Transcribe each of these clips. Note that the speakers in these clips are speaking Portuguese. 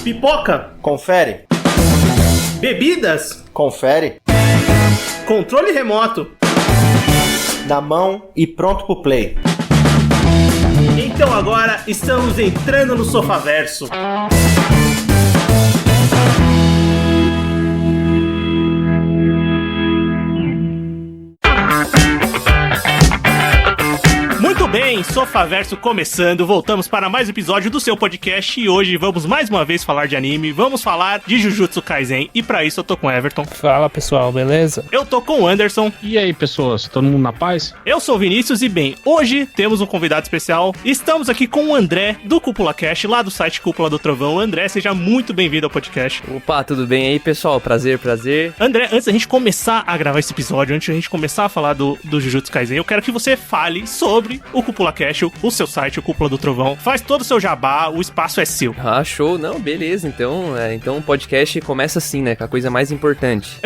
Pipoca? Confere. Bebidas? Confere. Controle remoto? Na mão e pronto pro play. Então agora estamos entrando no Sofaverso. Muito bem, Sofaverso começando, voltamos para mais um episódio do seu podcast e hoje vamos mais uma vez falar de anime, vamos falar de Jujutsu Kaisen e pra isso eu tô com o Everton. Fala pessoal, beleza? Eu tô com o Anderson. E aí pessoas, todo mundo na paz? Eu sou o Vinícius e bem, hoje temos um convidado especial, estamos aqui com o André do Cúpula Cast, lá do site Cúpula do Trovão. André, seja muito bem-vindo ao podcast. Opa, tudo bem aí pessoal? Prazer. André, antes da gente começar a gravar esse episódio, antes da gente começar a falar do Jujutsu Kaisen, eu quero que você fale sobre o Cúpula Cast, o seu site, o Cúpula do Trovão. Faz todo o seu jabá, o espaço é seu. Ah, show. Não, beleza. Então o podcast começa assim, né? Com a coisa mais importante.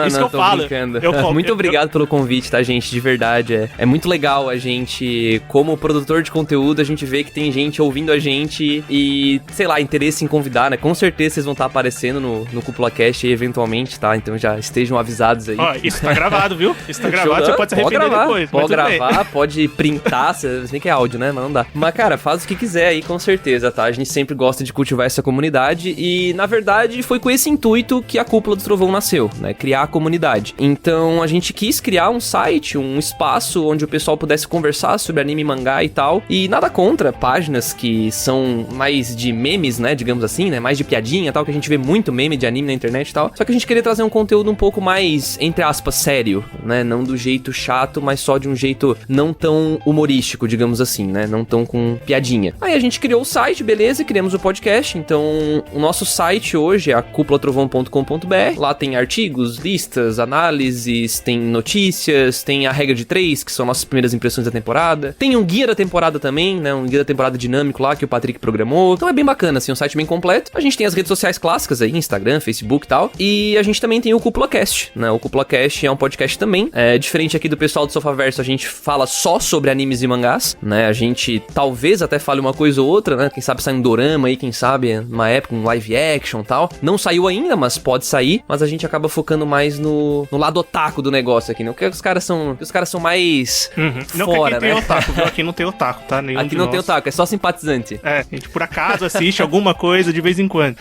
Isso não, que eu falo. Brincando. Eu Muito obrigado pelo convite, tá, gente? De verdade. É muito legal a gente, como produtor de conteúdo, a gente vê que tem gente ouvindo a gente e, sei lá, interesse em convidar, né? Com certeza vocês vão estar aparecendo no Cúpula Cast aí, eventualmente, tá? Então já estejam avisados aí. Ó, isso tá gravado, viu? Isso tá gravado, você pode se arrepender depois. Pode gravar, pode printar, se bem que é áudio, né? Mas não dá. Mas, cara, faz o que quiser aí, com certeza, tá? A gente sempre gosta de cultivar essa comunidade e, na verdade, foi com esse intuito que a Cúpula do Trovão nasceu, né? Criar a comunidade. Então, a gente quis criar um site, um espaço onde o pessoal pudesse conversar sobre anime, mangá e tal. E nada contra páginas que são mais de memes, né? Digamos assim, né? Mais de piadinha e tal, que a gente vê muito meme de anime na internet e tal. Só que a gente queria trazer um conteúdo um pouco mais, entre aspas, sério, né? Não do jeito chato, mas só de um jeito não tão humorístico, digamos assim, né? Não tão com piadinha. Aí a gente criou o site, beleza, criamos o podcast. Então, o nosso site hoje é a cúpulatrovão.com.br. Lá tem artigos, listas, análises, tem notícias, tem a regra de 3, que são nossas primeiras impressões da temporada. Tem um guia da temporada também, né? Um guia da temporada dinâmico lá que o Patrick programou. Então é bem bacana, assim, um site bem completo. A gente tem as redes sociais clássicas aí, Instagram, Facebook e tal. E a gente também tem o Cúpula Cast, né? O Cúpula Cast é um podcast também. É diferente aqui do pessoal do Sofaverso, a gente fala só sobre animes e mangás, né? A gente talvez até fale uma coisa ou outra, né? Quem sabe sai um dorama aí, quem sabe numa época um live action e tal. Não saiu ainda, mas pode sair. Mas a gente acaba focando mais no lado otaku do negócio aqui, né? Porque os caras são mais Não fora, que aqui né? tem otaku, viu? Aqui não tem otaku, tá? Nenhum Aqui de não nós. tem otaku, é só simpatizante. É, a gente por acaso assiste alguma coisa de vez em quando.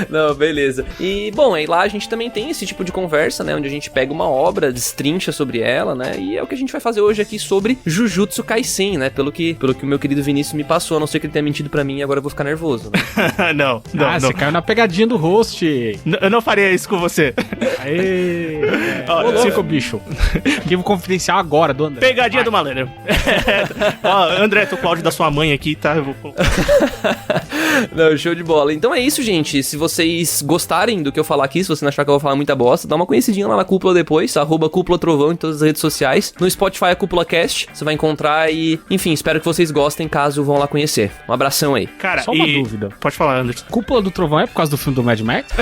Não, beleza. E, bom, aí lá a gente também tem esse tipo de conversa, né? Onde a gente pega uma obra, destrincha sobre ela, né? E é o que a gente vai fazer hoje aqui sobre Jujutsu Kaisen, né? Pelo que o meu querido Vinícius me passou, a não ser que ele tenha mentido pra mim e agora eu vou ficar nervoso, né? Não. Você caiu na pegadinha do host. Eu não faria isso com você. Aê! Ó, Cinco bicho. Arquivo confidencial agora, do André. Pegadinha do malandro. Ó, André, tô com o áudio da sua mãe aqui, tá? Eu vou... Não, show de bola. Então é isso, gente. Se vocês gostarem do que eu falar aqui, se você não achar que eu vou falar muita bosta, dá uma conhecidinha lá na Cúpula depois, @Cúpula Trovão em todas as redes sociais. No Spotify é Cúpula Cast, você vai encontrar e, enfim, espero que vocês gostem caso vão lá conhecer. Um abração aí. Cara, Só uma dúvida. Pode falar, Anderson. Cúpula do Trovão é por causa do filme do Mad Max?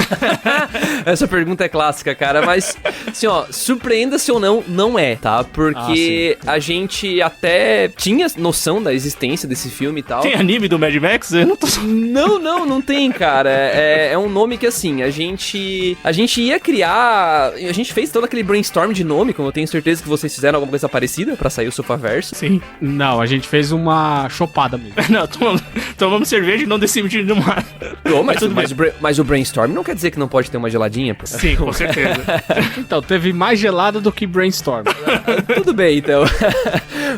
Essa pergunta é clássica, cara, mas, assim, ó, surpreenda-se ou não, não é, tá? Porque a gente até tinha noção da existência desse filme e tal. Tem anime do Mad Max? Eu não tô... Não tem, cara. É um nome que, assim, a gente ia criar... A gente fez todo aquele brainstorm de nome, como eu tenho certeza que vocês fizeram alguma coisa parecida pra sair o Sofaverso. Sim. Não, a gente fez uma chopada mesmo. Não, tomamos cerveja e não descemos de mar. Pô, mas o brainstorm não quer dizer que não pode ter uma geladinha, pô. Sim, com certeza. Então, teve mais gelado do que brainstorm. Tudo bem, então.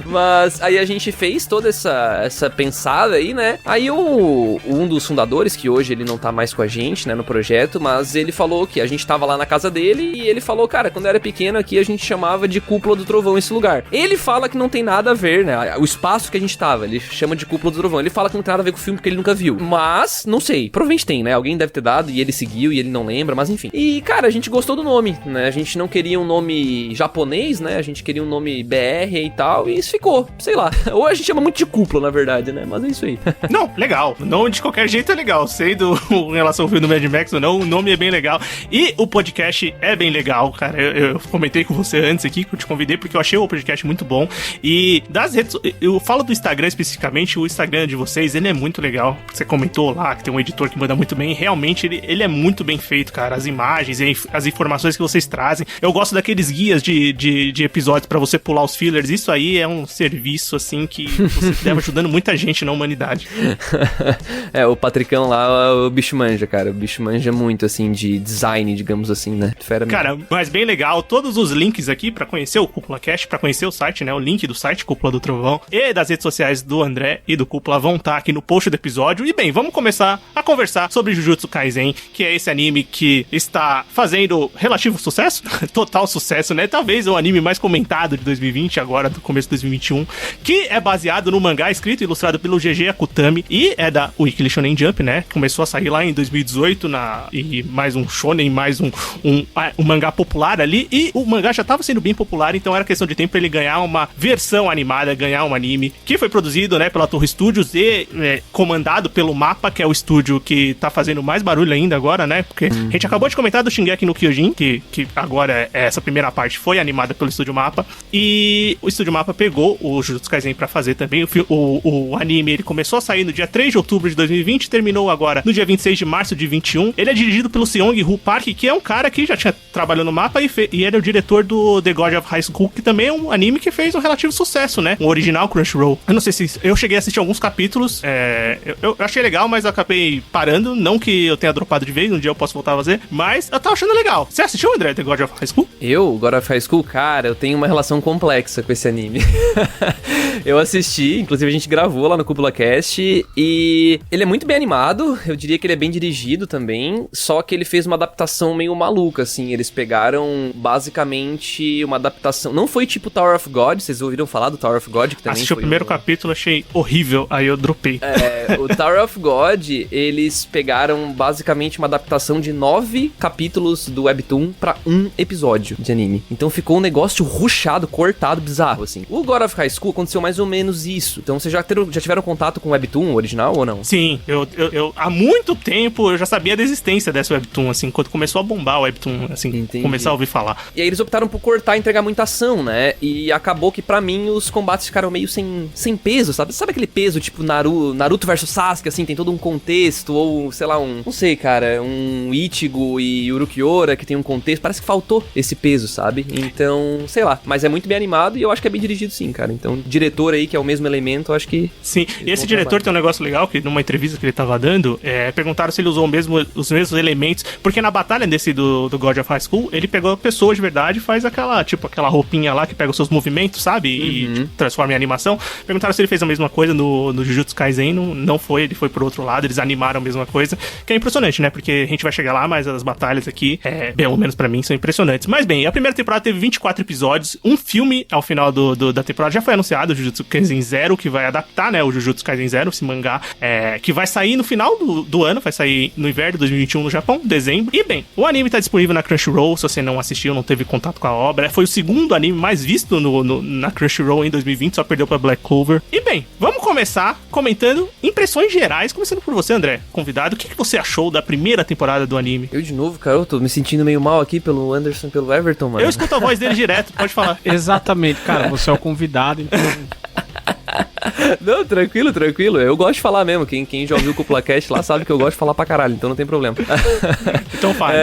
Mas aí a gente fez toda essa pensada aí, né? Aí um dos fundadores, que hoje ele não tá mais com a gente, né, no projeto, mas ele falou que a gente tava lá na casa dele e ele falou, cara, quando eu era pequeno aqui a gente chamava de Cúpula do Trovão esse lugar. Ele fala que não tem nada a ver, né? O espaço que a gente tava, ele chama de Cúpula do Trovão. Ele fala que não tem nada a ver com o filme porque ele nunca viu. Mas, não sei, provavelmente tem, né? Alguém deve ter dado e ele seguiu e ele não lembra, mas enfim. E, cara, a gente gostou do nome, né? A gente não queria um nome japonês, né? A gente queria um nome BR e tal, e mas ficou, sei lá. Ou a gente chama muito de cúpula, na verdade, né? Mas é isso aí. Não, legal. Não, de qualquer jeito é legal. Sei em relação ao filme do Mad Max ou não, o nome é bem legal. E o podcast é bem legal, cara. Eu comentei com você antes aqui, que eu te convidei, porque eu achei o podcast muito bom. E das redes... Eu falo do Instagram especificamente, o Instagram de vocês, ele é muito legal. Você comentou lá que tem um editor que manda muito bem. Realmente, ele é muito bem feito, cara. As imagens, as informações que vocês trazem. Eu gosto daqueles guias de episódios pra você pular os fillers. Isso aí é um serviço, assim, que você deve ajudando muita gente na humanidade. O Patricão lá, o bicho manja, cara. O bicho manja muito, assim, de design, digamos assim, né? Fera mesmo. Cara, mas bem legal. Todos os links aqui pra conhecer o Cúpula Cast, pra conhecer o site, né? O link do site Cúpula do Trovão e das redes sociais do André e do Cúpula vão estar aqui no post do episódio. E bem, vamos começar a conversar sobre Jujutsu Kaisen, que é esse anime que está fazendo relativo sucesso, total sucesso, né? Talvez o anime mais comentado de 2020, agora do começo de 2021, que é baseado no mangá escrito e ilustrado pelo GG Akutami e é da Weekly Shonen Jump, né? Começou a sair lá em 2018 e mais um shonen, mais um mangá popular ali, e o mangá já estava sendo bem popular, então era questão de tempo pra ele ganhar uma versão animada, ganhar um anime, que foi produzido, né, pela Torre Studios e comandado pelo MAPPA, que é o estúdio que tá fazendo mais barulho ainda agora, né? Porque a gente acabou de comentar do Shingeki no Kyojin, que agora essa primeira parte foi animada pelo estúdio MAPPA, e o estúdio MAPPA pegou o Jujutsu Kaisen pra fazer também. O anime, ele começou a sair no dia 3 de outubro de 2020, terminou agora no dia 26 de março de 21. Ele é dirigido pelo Seong-Woo Park, que é um cara que já tinha trabalhado no MAPPA e ele é o diretor do The God of High School, que também é um anime que fez um relativo sucesso, né? Um original Crunchyroll. Eu não sei se... Eu cheguei a assistir alguns capítulos, eu achei legal, mas eu acabei parando. Não que eu tenha dropado de vez, um dia eu posso voltar a fazer, mas eu tava achando legal. Você assistiu, André, The God of High School? God of High School? Cara, eu tenho uma relação complexa com esse anime. Eu assisti, inclusive a gente gravou lá no Cúpula Cast, e ele é muito bem animado, eu diria que ele é bem dirigido também, só que ele fez uma adaptação meio maluca, assim. Eles pegaram basicamente uma adaptação, não foi tipo Tower of God, vocês ouviram falar do Tower of God? Que também assisti o primeiro capítulo, achei horrível, aí eu dropei. O Tower of God, eles pegaram basicamente uma adaptação de 9 capítulos do Webtoon pra um episódio de anime. Então ficou um negócio rushado, cortado, bizarro, assim. O God of High School aconteceu mais ou menos isso. Então vocês já tiveram contato com o Webtoon original ou não? Sim, eu há muito tempo eu já sabia da existência dessa Webtoon, assim, quando começou a bombar o Webtoon, assim, Entendi. Começar a ouvir falar. E aí eles optaram por cortar e entregar muita ação, né? E acabou que pra mim os combates ficaram meio sem peso, sabe? Sabe aquele peso tipo Naruto versus Sasuke, assim, tem todo um contexto, ou sei lá, não sei, cara, um Ichigo e Urukiora que tem um contexto, parece que faltou esse peso, sabe? Então, sei lá, mas é muito bem animado e eu acho que é bem dirigido sim, cara. Então, diretor aí, que é o mesmo elemento, eu acho que... Sim, e esse diretor tem um negócio legal, que numa entrevista que ele tava dando, perguntaram se ele usou os mesmos elementos, porque na batalha desse do God of High School, ele pegou pessoas de verdade e faz aquela roupinha lá que pega os seus movimentos, sabe? E transforma em animação. Perguntaram se ele fez a mesma coisa no Jujutsu Kaisen, não foi, ele foi por outro lado, eles animaram a mesma coisa, que é impressionante, né? Porque a gente vai chegar lá, mas as batalhas aqui, pelo menos pra mim, são impressionantes. Mas bem, a primeira temporada teve 24 episódios, um filme ao final da temporada já foi anunciado, o Jujutsu Kaisen Zero, que vai adaptar, né, o Jujutsu Kaisen Zero, esse mangá, que vai sair no final do ano, vai sair no inverno de 2021 no Japão, dezembro. E bem, o anime tá disponível na Crunchyroll, se você não assistiu, não teve contato com a obra, foi o segundo anime mais visto na Crunchyroll em 2020, só perdeu pra Black Clover. E bem, vamos começar comentando impressões gerais, começando por você, André, convidado. O que você achou da primeira temporada do anime? Eu de novo, cara, eu tô me sentindo meio mal aqui pelo Anderson e pelo Everton, mano. Eu escuto a voz dele direto, pode falar. Exatamente, cara, você é o convidado, então... Não, tranquilo. Eu gosto de falar mesmo. Quem já ouviu o Cúpula Cast lá sabe que eu gosto de falar pra caralho, então não tem problema. Então fala.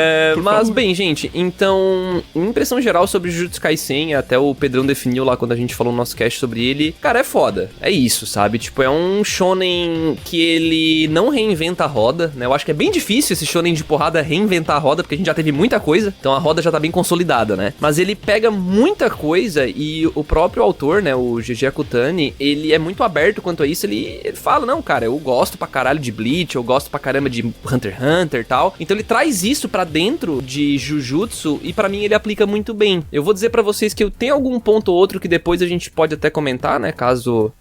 Mas, favor. Bem, gente, então, impressão geral sobre Jujutsu Kaisen, até o Pedrão definiu lá quando a gente falou no nosso cast sobre ele. Cara, é foda. É isso, sabe? Tipo, é um shonen que ele não reinventa a roda, né? Eu acho que é bem difícil esse shonen de porrada reinventar a roda, porque a gente já teve muita coisa, então a roda já tá bem consolidada, né? Mas ele pega muita coisa e o próprio autor, né, o GG Akutami, ele é muito muito aberto quanto a isso, ele fala, não, cara, eu gosto pra caralho de Bleach, eu gosto pra caramba de Hunter x Hunter e tal. Então ele traz isso pra dentro de Jujutsu e pra mim ele aplica muito bem. Eu vou dizer pra vocês que eu tenho algum ponto ou outro que depois a gente pode até comentar, né, caso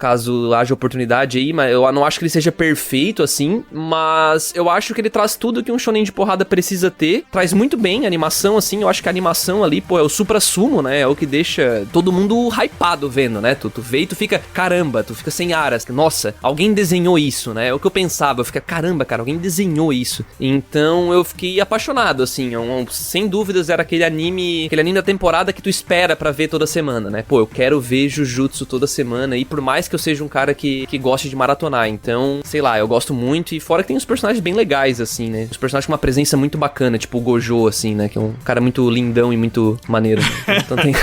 haja oportunidade aí, mas eu não acho que ele seja perfeito, assim, mas eu acho que ele traz tudo que um shonen de porrada precisa ter, traz muito bem a animação, assim, eu acho que a animação ali, pô, é o supra-sumo, né, é o que deixa todo mundo hypado vendo, né, tu vê e tu fica, caramba, tu fica sem aras, nossa, alguém desenhou isso, né, é o que eu pensava, eu fico, caramba, cara, alguém desenhou isso, então eu fiquei apaixonado, assim, sem dúvidas era aquele anime da temporada que tu espera pra ver toda semana, né, pô, eu quero ver Jujutsu toda semana, e por mais que eu seja um cara que goste de maratonar, então, sei lá, eu gosto muito, e fora que tem uns personagens bem legais, assim, né, os personagens com uma presença muito bacana, tipo o Gojo, assim, né, que é um cara muito lindão e muito maneiro, né? Então tem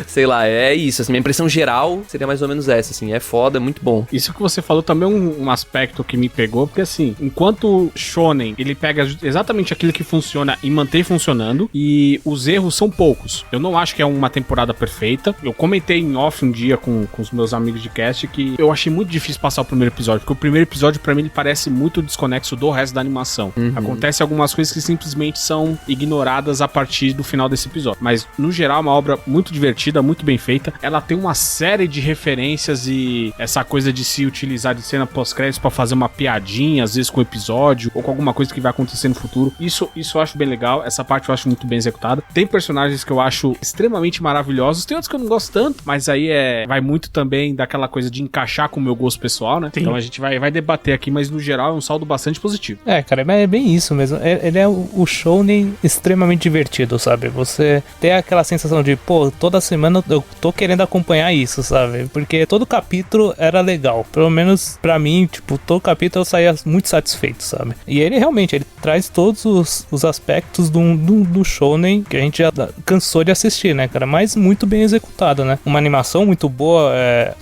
sei lá, é isso, assim, minha impressão geral seria mais ou menos essa, assim, é foda, é muito bom. Isso que você falou também é um aspecto que me pegou, porque assim, enquanto shonen, ele pega exatamente aquilo que funciona e mantém funcionando, e os erros são poucos. Eu não acho que é uma temporada perfeita. Eu comentei em off um dia com os meus amigos de cast que eu achei muito difícil passar o primeiro episódio, porque o primeiro episódio pra mim ele parece muito desconexo do resto da animação. Acontece algumas coisas que simplesmente são ignoradas a partir do final desse episódio, mas no geral é uma obra muito divertida, muito bem feita. Ela tem uma série de referências e essa coisa de se utilizar de cena pós-créditos pra fazer uma piadinha, às vezes com o episódio ou com alguma coisa que vai acontecer no futuro. Isso eu acho bem legal, essa parte eu acho muito bem executada. Tem personagens que eu acho extremamente maravilhosos, tem outros que eu não gosto tanto, mas aí vai muito também daquela coisa de encaixar com o meu gosto pessoal, né? Sim. Então a gente vai debater aqui, mas no geral é um saldo bastante positivo. Cara, é bem isso mesmo. Ele é o shounen extremamente divertido, sabe? Você tem aquela sensação de, pô, toda semana eu tô querendo acompanhar isso, sabe? Porque todo capítulo era legal. Pelo menos pra mim, tipo, todo capítulo eu saía muito satisfeito, sabe? E ele realmente, ele traz todos os aspectos do shounen que a gente já cansou de assistir, né, cara? Mas muito bem executado, né? Uma animação muito boa,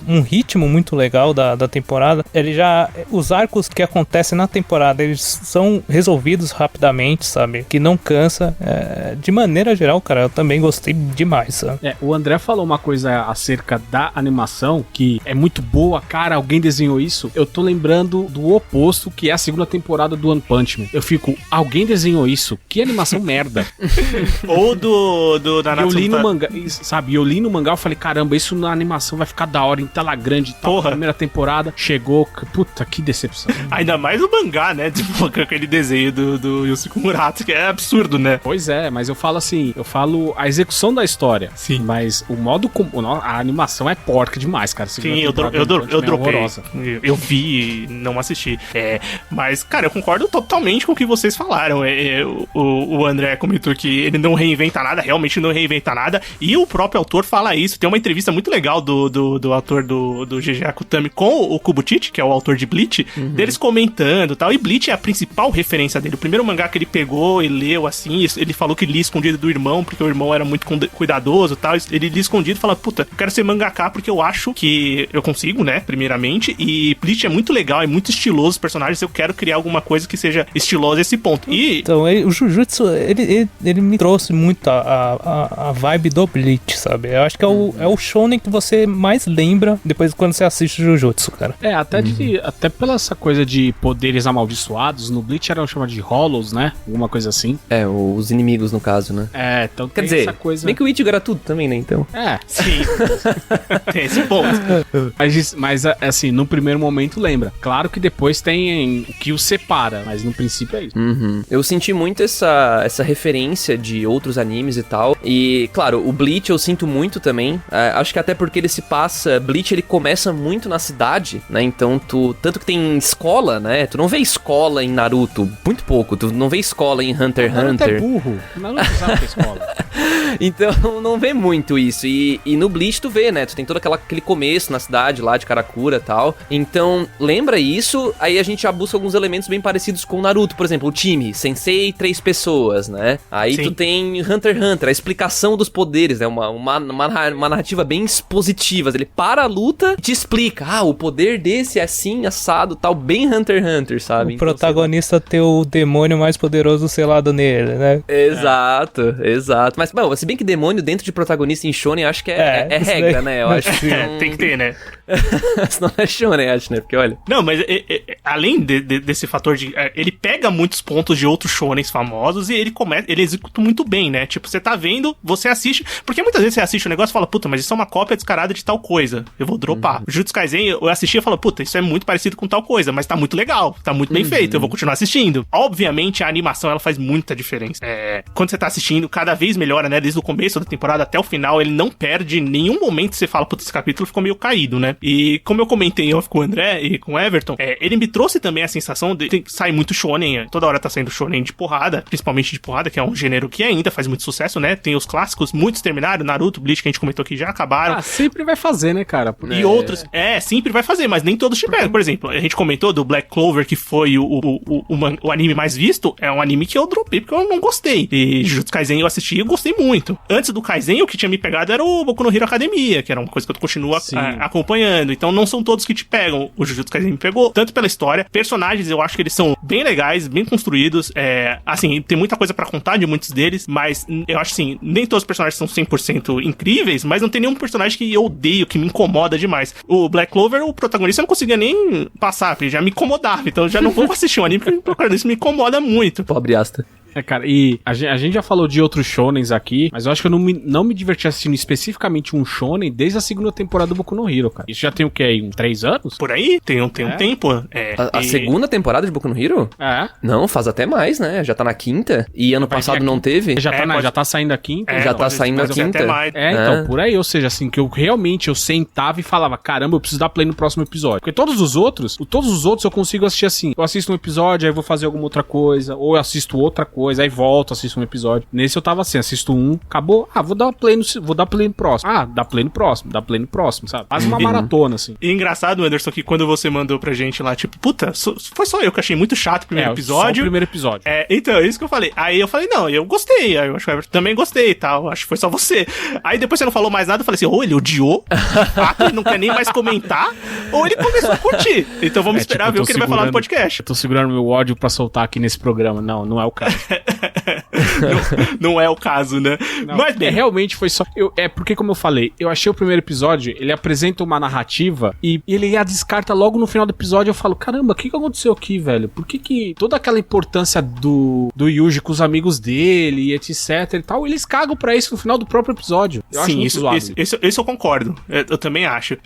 um ritmo muito legal da temporada. Os arcos que acontecem na temporada, eles são resolvidos rapidamente, sabe? Que não cansa. De maneira geral, cara, eu também gostei demais, sabe? O André falou uma coisa acerca da animação, que é muito boa, cara, alguém desenhou isso. Eu tô lembrando do oposto, que é a segunda temporada do One Punch Man. Eu fico, alguém desenhou isso? Que animação merda. Ou do Nanatsu. Eu li no mangá, sabe? Eu li no mangá, eu falei, caramba, isso na animação vai ficar da hora, em tela grande e tal. Porra. Primeira temporada, chegou, puta, que decepção. Ainda mais o mangá, né? Tipo, aquele desenho do Yoshiko Murata, que é absurdo, né? Pois é, mas eu falo assim, a execução da história. Sim. Mas o modo como a animação é porca demais, cara. Sim, eu dropei. Eu vi e não assisti. Mas, cara, eu concordo totalmente com o que vocês falaram. O André comentou que ele não reinventa nada, realmente não reinventa nada. E o próprio autor fala isso. Tem uma entrevista muito legal do autor do GG Akutami com o Kubuchichi, que é o autor de Bleach, deles comentando e tal. E Bleach é a principal referência dele. O primeiro mangá que ele pegou e leu, assim, ele falou que lia escondido do irmão, porque o irmão era muito cuidadoso e tal. Ele lia escondido e fala, puta, eu quero ser mangaka porque eu acho que eu consigo, né, primeiramente. E Bleach é muito legal, é muito estiloso os personagens. Eu quero criar alguma coisa que seja estilosa a esse ponto. Então, o Jujutsu, ele me trouxe muito a vibe do Bleach, sabe? Eu acho que é o shonen que você mais lembra depois quando você assiste Jujutsu, cara. Até pela essa coisa de poderes amaldiçoados, no Bleach eram chamados de Hollows, né? Alguma coisa assim. Os inimigos no caso, né? Então quer dizer, essa coisa. Bem que o Ichigo era tudo também, né? Então. Sim. Tem esse ponto. Mas, assim, no primeiro momento lembra. Claro que depois tem o que os separa, mas no princípio é isso. Eu senti muito essa referência de outros animes e tal. E, claro, o Bleach eu sinto muito também. Acho que até porque ele se passa... Bleach, ele começa muito na cidade, né? Então, tanto que tem escola, né? Tu não vê escola em Naruto. Muito pouco. Tu não vê escola em Hunter x Hunter. Naruto é burro. Naruto sabe que é escola. Então, não vê muito isso. E no Bleach tu vê, né? Tu tem todo aquele começo na cidade lá de Karakura e tal. Então, lembra isso, aí a gente já busca alguns elementos bem parecidos com o Naruto. Por exemplo, o time, Sensei, 3 pessoas, né? Aí tu tem Hunter x Hunter, a explicação dos poderes, né? Uma narrativa bem expositiva. Ele para a luta e te explica. O poder desse é assim, assado, tal. Bem Hunter x Hunter, sabe? O protagonista ter o demônio mais poderoso selado nele, né? Exato. Mas, bom, se bem que demônio dentro de protagonista em shonen, acho que é regra, né? Eu acho que tem que ter, né? Senão é shonen, acho, né? Porque olha... Não, mas além desse fator de... ele pega muitos pontos de outros shonens famosos e ele executa muito bem, né? Tipo, você tá vendo, você assiste... Porque muitas vezes você assiste um negócio e fala, puta, mas isso é uma cópia descarada de tal coisa. Eu vou dropar. O Jujutsu Kaisen, eu assisti e falo, puta, isso é muito parecido com tal coisa, mas tá muito legal, tá muito bem feito, eu vou continuar assistindo. Obviamente, a animação, ela faz muita diferença. Quando você tá assistindo, cada vez melhora, né? Desde o começo da temporada até o final, ele não perde em nenhum momento você fala, puta, esse capítulo ficou meio caído, né? E como eu comentei em off com o André e com o Everton, ele me trouxe também a sensação de sair muito shonen, toda hora tá saindo shonen de porrada, principalmente de porrada, que é um gênero que ainda faz muito sucesso, né? Tem os clássicos, muitos terminaram, Naruto, Bleach, que a gente comentou aqui, já acabaram. Ah, sempre vai fazer, né, cara? E outros, sempre vai fazer, mas nem todos te pegam. Por exemplo, a gente comentou do Black Clover, que foi o anime mais visto, é um anime que eu dropei porque eu não gostei. E Jujutsu Kaisen eu assisti e eu gostei muito. Antes do Kaisen, o que tinha me pegado era o Boku no Hero Academia, que era uma coisa que eu continuo acompanhando. Então não são todos que te pegam. O Jujutsu Kaisen me pegou, tanto pela história. Personagens, eu acho que eles são bem legais, bem construídos. Assim, tem muita coisa pra contar de muitos deles, mas eu acho assim, nem todos os personagens são 100% incríveis, mas não tem nenhum personagem que eu odeio, que me incomoda demais. O Black Clover, o protagonista, eu não conseguia nem passar, porque já me incomodava. Então eu já não vou assistir um anime porque o protagonista me incomoda muito. Pobre Asta. Cara, e a gente já falou de outros shonens aqui, mas eu acho que eu não me diverti assistindo especificamente um shonen desde a segunda temporada do Boku no Hero, cara. Isso já tem o quê aí? 3 anos? Por aí? Tem um tempo. A segunda temporada de Boku no Hero? Não, faz até mais, né? Já tá na 5ª. E ano passado não teve? Já tá saindo a 5ª? Já tá saindo a 5ª. Então, por aí, ou seja, assim, que eu sentava e falava, caramba, eu preciso dar play no próximo episódio. Porque todos os outros eu consigo assistir assim. Eu assisto um episódio, aí vou fazer alguma outra coisa, ou eu assisto outra coisa, aí volto, assisto um episódio. Nesse eu tava assim, assisto um, acabou, vou dar play no próximo. Dá play no próximo, sabe? Faz uma maratona, assim. E engraçado, Anderson, que quando você mandou pra gente lá, tipo, puta, foi só eu que achei muito chato o primeiro episódio. Só o primeiro episódio. Então, é isso que eu falei. Aí eu falei, não, eu gostei, aí eu acho que o Everton também gostei e tal, acho que foi só você. Aí depois você não falou mais nada, eu falei assim, ou ele odiou, ele não quer nem mais comentar, ou ele começou a curtir. Então vamos esperar ver o que ele vai falar no podcast. Eu tô segurando meu ódio pra soltar aqui nesse programa. Não é o caso. não é o caso, né? Não, mas bem, realmente foi só... porque, como eu falei, eu achei o primeiro episódio, ele apresenta uma narrativa e ele a descarta logo no final do episódio. Eu falo, caramba, o que aconteceu aqui, velho? Por que toda aquela importância do Yuji com os amigos dele e etc e tal, eles cagam pra isso no final do próprio episódio. Eu sim, isso eu concordo. Eu também acho.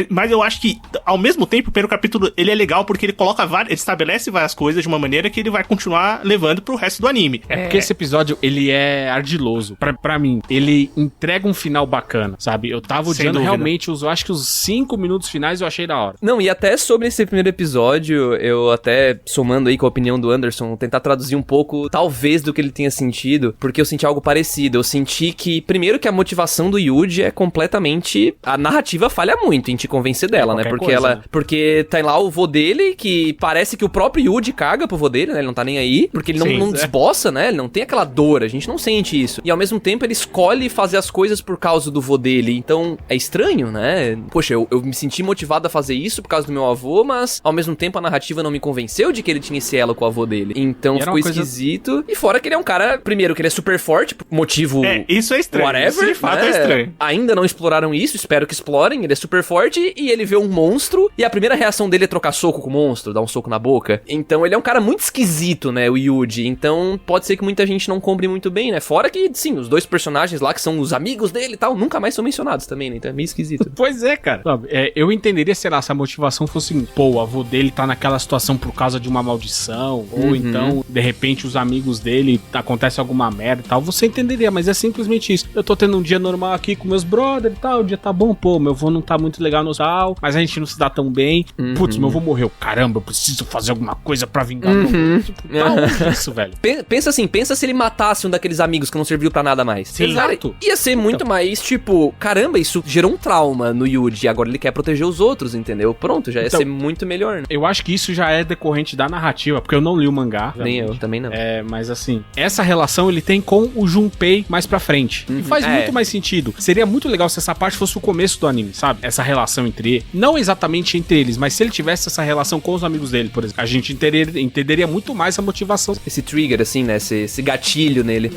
Mas eu acho que, ao mesmo tempo, o primeiro capítulo, ele é legal porque ele ele estabelece várias coisas de uma maneira que ele vai continuar levando pro resto do anime. Porque esse episódio, ele é ardiloso. Pra mim, ele entrega um final bacana, sabe? Eu tava odiando realmente, eu acho que os 5 minutos finais eu achei da hora. Não, e até sobre esse primeiro episódio, eu até, somando aí com a opinião do Anderson, tentar traduzir um pouco, talvez, do que ele tenha sentido, porque eu senti algo parecido. Eu senti que, primeiro, que a motivação do Yuji é completamente... A narrativa falha muito em te convencer dela, né? Porque porque tá lá o vô dele, que parece que o próprio Yuji caga pro vô dele, né? Ele não tá nem aí, porque ele não desboça, né? Ele não tem aquela dor, a gente não sente isso. E ao mesmo tempo ele escolhe fazer as coisas por causa do vô dele. Então é estranho, né? Poxa, eu me senti motivado a fazer isso por causa do meu avô, mas ao mesmo tempo a narrativa não me convenceu de que ele tinha esse elo com o avô dele. Então ficou esquisito. E fora que ele é um cara, primeiro, que ele é super forte, motivo... isso é estranho. Whatever, isso de fato é estranho. Ainda não exploraram isso, espero que explorem. Ele é super forte e ele vê um monstro e a primeira reação dele é trocar soco com o monstro, dar um soco na boca. Então ele é um cara muito esquisito, né, o Yuji. Então pode ser que muita gente não compre muito bem, né? Fora que, sim, os dois personagens lá, que são os amigos dele e tal, nunca mais são mencionados também, né? Então é meio esquisito. Pois é, cara. Sabe, eu entenderia, sei lá, se a motivação fosse, o avô dele tá naquela situação por causa de uma maldição, ou então, de repente, os amigos dele, acontece alguma merda e tal, você entenderia, mas é simplesmente isso. Eu tô tendo um dia normal aqui com meus brothers e tal, o dia tá bom, meu avô não tá muito legal no sal, mas a gente não se dá tão bem. Putz, meu avô morreu. Caramba, eu preciso fazer alguma coisa pra vingar meu avô. Tipo, isso, velho. Pensa se ele matasse um daqueles amigos que não serviu pra nada mais. Sim, exato. Ia ser muito mais, tipo, caramba, isso gerou um trauma no Yuji, agora ele quer proteger os outros, entendeu? Pronto, já ia ser muito melhor, né? Eu acho que isso já é decorrente da narrativa, porque eu não li o mangá. Nem eu, também não. Mas assim, essa relação ele tem com o Junpei mais pra frente. E faz muito mais sentido. Seria muito legal se essa parte fosse o começo do anime, sabe? Essa relação entre eles. Não exatamente entre eles, mas se ele tivesse essa relação com os amigos dele, por exemplo, a gente entenderia muito mais a motivação. Esse trigger, assim, né? Esse gatilho gatilho nele.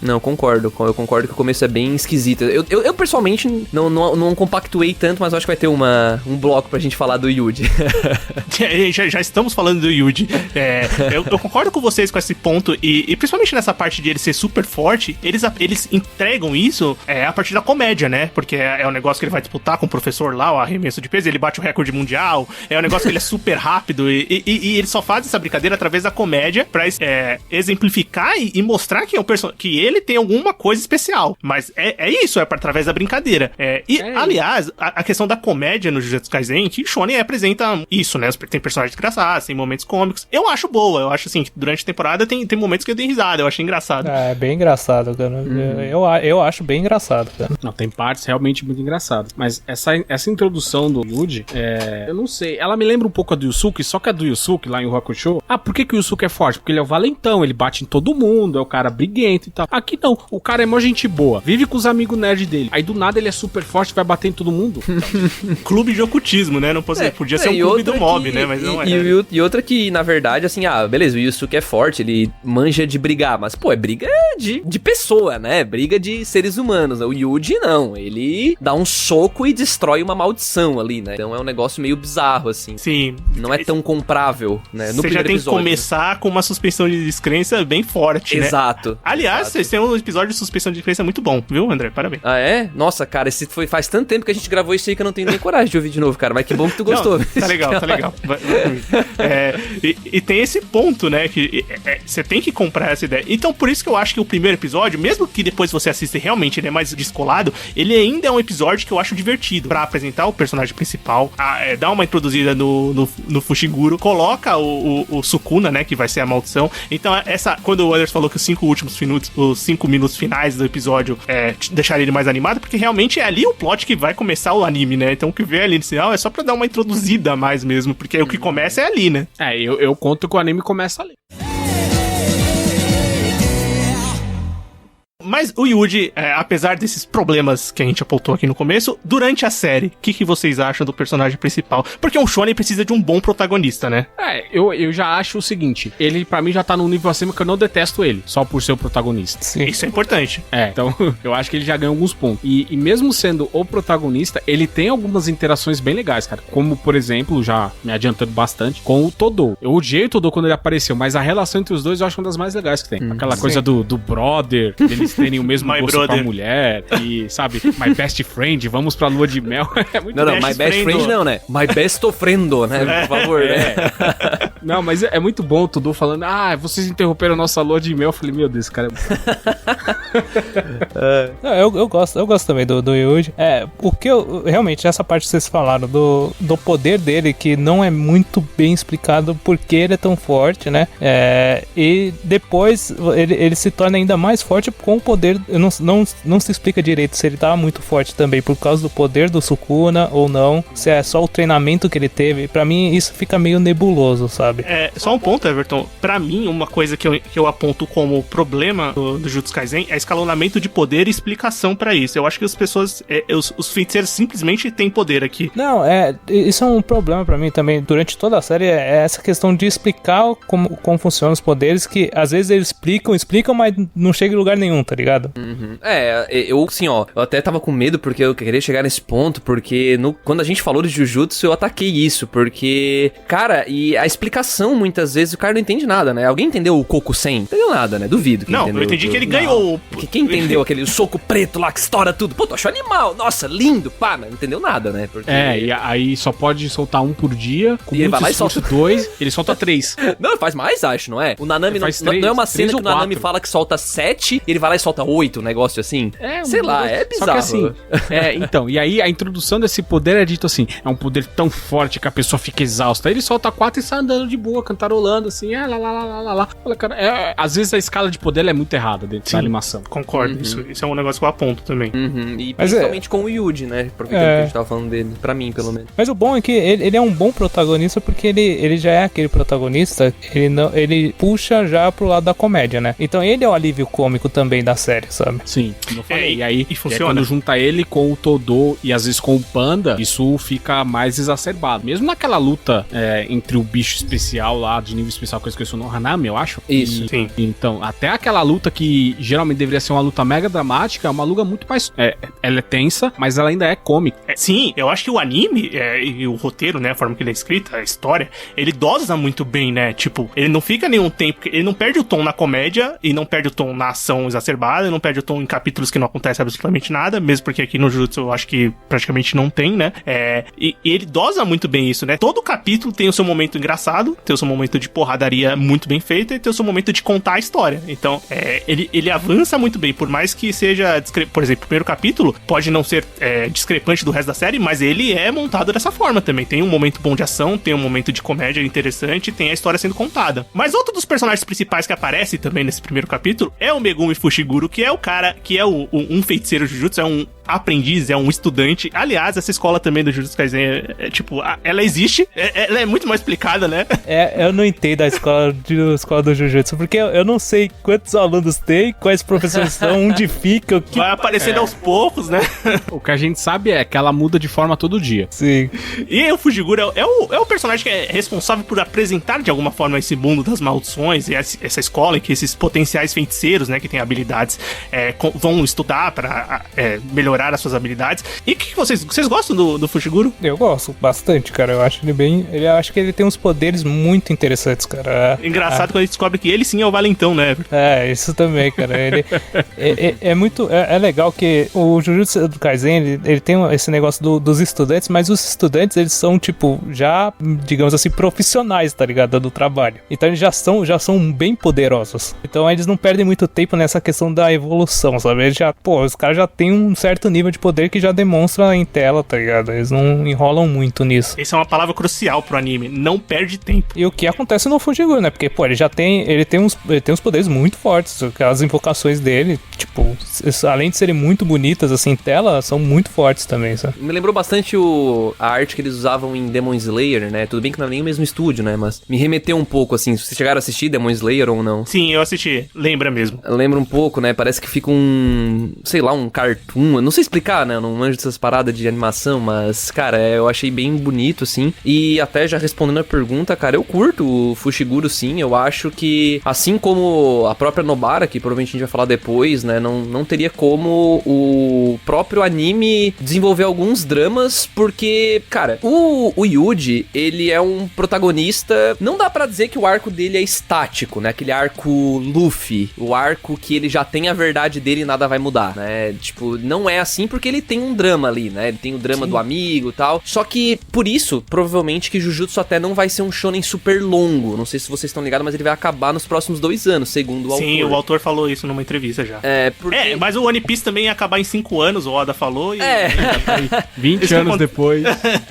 Não, concordo. Eu concordo que o começo é bem esquisito. Eu pessoalmente não compactuei tanto, mas eu acho que vai ter um bloco pra gente falar do Yuji. Já estamos falando do Yuji. Eu concordo com vocês com esse ponto, e principalmente nessa parte de ele ser super forte, eles entregam isso a partir da comédia, né? Porque é um negócio que ele vai disputar com o professor lá, o arremesso de peso, ele bate o recorde mundial, é um negócio que ele é super rápido, e ele só faz essa brincadeira através da comédia pra exemplificar e mostrar que ele tem alguma coisa especial. Mas é isso, através da brincadeira. Aliás, a questão da comédia no Jujutsu Kaisen, que Shonen apresenta isso, né? Tem personagens engraçados, tem momentos cômicos. Eu acho boa, eu acho assim, que durante a temporada tem momentos que eu dei risada, eu achei engraçado. É bem engraçado, cara. Eu acho bem engraçado, cara. Não, tem partes realmente muito engraçadas. Mas essa introdução do Yuji, eu não sei, ela me lembra um pouco a do Yusuke, só que a do Yusuke lá em Yu Hakusho, por que o Yusuke é forte? Porque ele é o valentão, ele bate em todo mundo, é o cara briguento e tal. Aqui não, o cara é mó gente boa, vive com os amigos nerd dele. Aí do nada ele é super forte, vai bater em todo mundo. Clube de ocultismo, né? Não podia ser um clube do mob, né? Mas não é. E outra que, na verdade, assim, beleza, o Yusuke é forte, ele manja de brigar, mas, pô, é briga de pessoa, né? Briga de seres humanos. O Yuji, não. Ele dá um soco e destrói uma maldição ali, né? Então é um negócio meio bizarro, assim. Sim. Não é tão comprável, né? No Você já tem episódio, que começar com uma suspensão de descrença bem forte, né? Exato. Aliás, vocês têm um episódio de suspensão de descrença muito bom, viu, André? Parabéns. Ah, é? Nossa, cara, faz tanto tempo que a gente gravou isso aí que eu não tenho nem coragem de ouvir de novo, cara. Mas que bom que tu gostou. Não, tá legal. E tem esse ponto, né? Que você tem que comprar essa ideia. Então, por isso que eu acho que o primeiro episódio, mesmo que depois você assista e realmente ele é mais descolado, ele ainda é um episódio que eu acho divertido. Pra apresentar o personagem principal, dar uma introduzida no Fushiguro, coloca o Sukuna, né? Que vai ser a maldição. Então, quando o Anderson falou que os 5 minutos finais do episódio deixaram ele mais animado, porque realmente é ali o plot que vai começar o anime, né? Então, o que vem ali no final é só pra dar uma introduzida a mais mesmo, porque o que começa é ali, né? Eu conto que o anime começa ali. Mas o Yuji, apesar desses problemas que a gente apontou aqui no começo, durante a série, o que vocês acham do personagem principal? Porque um shonen precisa de um bom protagonista, né? Eu já acho o seguinte, ele pra mim já tá num nível acima que eu não detesto ele, só por ser o protagonista. Sim. Isso é importante. Então eu acho que ele já ganhou alguns pontos. E mesmo sendo o protagonista, ele tem algumas interações bem legais, cara. Como, por exemplo, já me adiantando bastante, com o Todo. Eu odiei o Todo quando ele apareceu, mas a relação entre os dois eu acho uma das mais legais que tem. Aquela coisa do brother, eles terem o mesmo gosto pra mulher e, sabe, my best friend, vamos pra lua de mel. É muito não, my best friend não, né? My best friend, né? Por favor, né? Não, mas é muito bom o Todo falando, vocês interromperam a nossa lua de mel. Eu falei, meu Deus, esse cara é eu gosto também do Yuji. O que realmente, essa parte que vocês falaram do poder dele, que não é muito bem explicado porque ele é tão forte, né? E depois ele se torna ainda mais forte com o poder. Não se explica direito se ele tava muito forte também por causa do poder do Sukuna ou não, se é só o treinamento que ele teve. Pra mim isso fica meio nebuloso, sabe? Só um ponto, Everton. Pra mim, uma coisa que eu aponto como problema do Jujutsu Kaisen é escalonamento de poder e explicação pra isso. Eu acho que as pessoas, os feiticeiros simplesmente têm poder aqui. Não, isso é um problema pra mim também. Durante toda a série é essa questão de explicar como funcionam os poderes, que às vezes eles explicam, mas não chega em lugar nenhum, tá ligado? Uhum. Eu assim, eu até tava com medo porque eu queria chegar nesse ponto, porque quando a gente falou de Jujutsu, eu ataquei isso, porque, cara, e a explicação, muitas vezes, o cara não entende nada, né? Alguém entendeu o Kokusen? Não entendeu nada, né? Duvido que não, entendeu. Eu entendi que ele ganhou. Quem entendeu aquele soco preto lá que estoura tudo? Pô, tu achou animal, nossa, lindo, pá, mas não entendeu nada, né? Porque... e aí só pode soltar um por dia, com e ele vai lá e solta 2, ele solta 3. Não, faz mais, acho, não é? O Nanami não é uma cena que o Nanami fala que solta 7, ele vai lá e solta 8, um negócio assim. Sei lá, é bizarro. Só que assim, então, e aí a introdução desse poder é dito assim, é um poder tão forte que a pessoa fica exausta. Aí ele solta 4 e sai andando de boa, cantarolando assim, lá. Olha, cara, às vezes a escala de poder é muito errada dentro da animação. Concordo, isso é um negócio que eu aponto também. E principalmente com o Yuji, né? Porque a gente tava falando dele, pra mim, pelo menos. Mas o bom é que ele é um bom protagonista porque ele já é aquele protagonista, ele puxa já pro lado da comédia, né? Então ele é o alívio cômico também da série, sabe? Sim, como eu falei. E aí funciona. Quando junta ele com o Todo e às vezes com o Panda, isso fica mais exacerbado. Mesmo naquela luta entre o bicho especial lá, de nível especial que eu esqueci o nome, Hanami, eu acho. Isso. Sim. Então, até aquela luta que geralmente deveria ser uma luta mega dramática, é uma luta muito mais... ela é tensa, mas ela ainda é cômica. Sim, eu acho que o anime e o roteiro, né, a forma que ele é escrito, a história, ele dosa muito bem, né? Tipo, ele não fica nenhum tempo... Ele não perde o tom na comédia e não perde o tom na ação exacerbada, não perde o tom em capítulos que não acontece absolutamente nada, mesmo porque aqui no Jujutsu eu acho que praticamente não tem, né? E ele dosa muito bem isso, né? Todo capítulo tem o seu momento engraçado, tem o seu momento de porradaria muito bem feita e tem o seu momento de contar a história. Então, ele avança muito bem, por mais que seja... Por exemplo, o primeiro capítulo pode não ser discrepante do resto da série, mas ele é montado dessa forma também. Tem um momento bom de ação, tem um momento de comédia interessante, tem a história sendo contada. Mas outro dos personagens principais que aparece também nesse primeiro capítulo é o Megumi Fushiguro, que é o cara, que é um feiticeiro Jujutsu, é um aprendiz, é um estudante. Aliás, essa escola também do Jujutsu Kaisen ela existe, ela é muito mal explicada, né? Eu não entendo a escola do Jujutsu, porque eu não sei quantos alunos tem, quais professores são, onde fica, o que... Vai aparecendo aos poucos, né? O que a gente sabe é que ela muda de forma todo dia. Sim. E o Fushiguro é o personagem que é responsável por apresentar de alguma forma esse mundo das maldições e essa escola em que esses potenciais feiticeiros, né, que têm habilidades, vão estudar para melhorar as suas habilidades. E o que vocês gostam do Fushiguro? Eu gosto bastante, cara. Eu acho ele bem... Eu acho que ele tem uns poderes muito interessantes, cara. Engraçado quando a gente descobre que ele sim é o valentão, né? Isso também, cara. Ele é muito... É legal que o Jujutsu Kaisen, ele tem esse negócio dos estudantes, mas os estudantes, eles são, tipo, já, digamos assim, profissionais, tá ligado? Do trabalho. Então eles já são bem poderosos. Então eles não perdem muito tempo nessa questão da evolução, sabe? Eles os caras já têm um certo nível de poder que já demonstra em tela, tá ligado? Eles não enrolam muito nisso. Essa é uma palavra crucial pro anime. Não perde tempo. E o que acontece no Fushiguro, né? Porque, pô, ele tem uns poderes muito fortes. Aquelas invocações dele, tipo, além de serem muito bonitas, assim, em tela, são muito fortes também, sabe? Me lembrou bastante a arte que eles usavam em Demon Slayer, né? Tudo bem que não é nem o mesmo estúdio, né? Mas me remeteu um pouco, assim. Vocês chegaram a assistir Demon Slayer ou não? Sim, eu assisti. Lembra mesmo. Lembra um pouco, né? Parece que fica sei lá, um cartoon. Eu não sei explicar, né? Eu não manjo dessas paradas de animação, mas, cara, eu achei bem bonito, assim. E até já respondendo a pergunta, cara, eu curto o Fushiguro, sim. Eu acho que, assim como a própria Nobara, que provavelmente a gente vai falar depois, né? Não teria como o próprio anime desenvolver alguns dramas, porque, cara, o Yuji, ele é um protagonista... Não dá pra dizer que o arco dele é estático, né? Aquele arco Luffy, o arco que ele já tem a verdade dele e nada vai mudar, né? Tipo, não é assim porque ele tem um drama ali, né? Ele tem o drama do amigo e tal. Só que, por isso, provavelmente que Jujutsu até não vai ser um shonen super longo. Não sei se vocês estão ligados, mas ele vai acabar nos próximos 2 anos, segundo o autor. Sim, o autor falou isso numa entrevista já. Mas o One Piece também ia acabar em 5 anos, o Oda falou. 20 anos depois.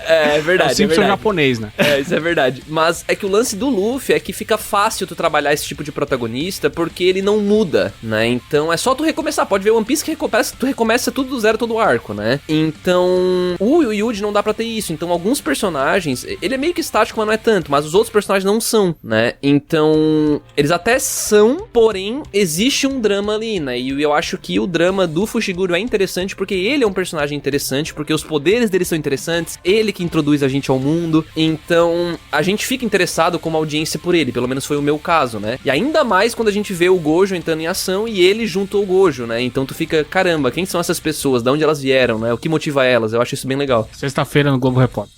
É verdade. É o Simpson japonês, né? Isso é verdade. Mas é que o lance do Luffy é que fica fácil tu trabalhar esse tipo de protagonista porque ele não muda, né? Então é só tu recomeçar. Pode ver One Piece que tu recomeça tudo do zero, todo o arco, né? Então o Yuji não dá pra ter isso. Então alguns personagens, ele é meio que estático, mas não é tanto. Mas os outros personagens não são, né? Então eles até são, porém existe um drama ali, né? E eu acho que o drama do Fushiguro é interessante porque ele é um personagem interessante, porque os poderes dele são interessantes, ele que introduz a gente ao mundo. Então a gente fica interessado como audiência por ele, pelo menos foi o meu caso, né? E ainda mais quando a gente vê o Gojo entrando em ação e ele junto ao Gojo, né? Então tu fica, caramba, quem são essas pessoas? De onde elas vieram, né? O que motiva elas? Eu acho isso bem legal. Sexta-feira no Globo Repórter.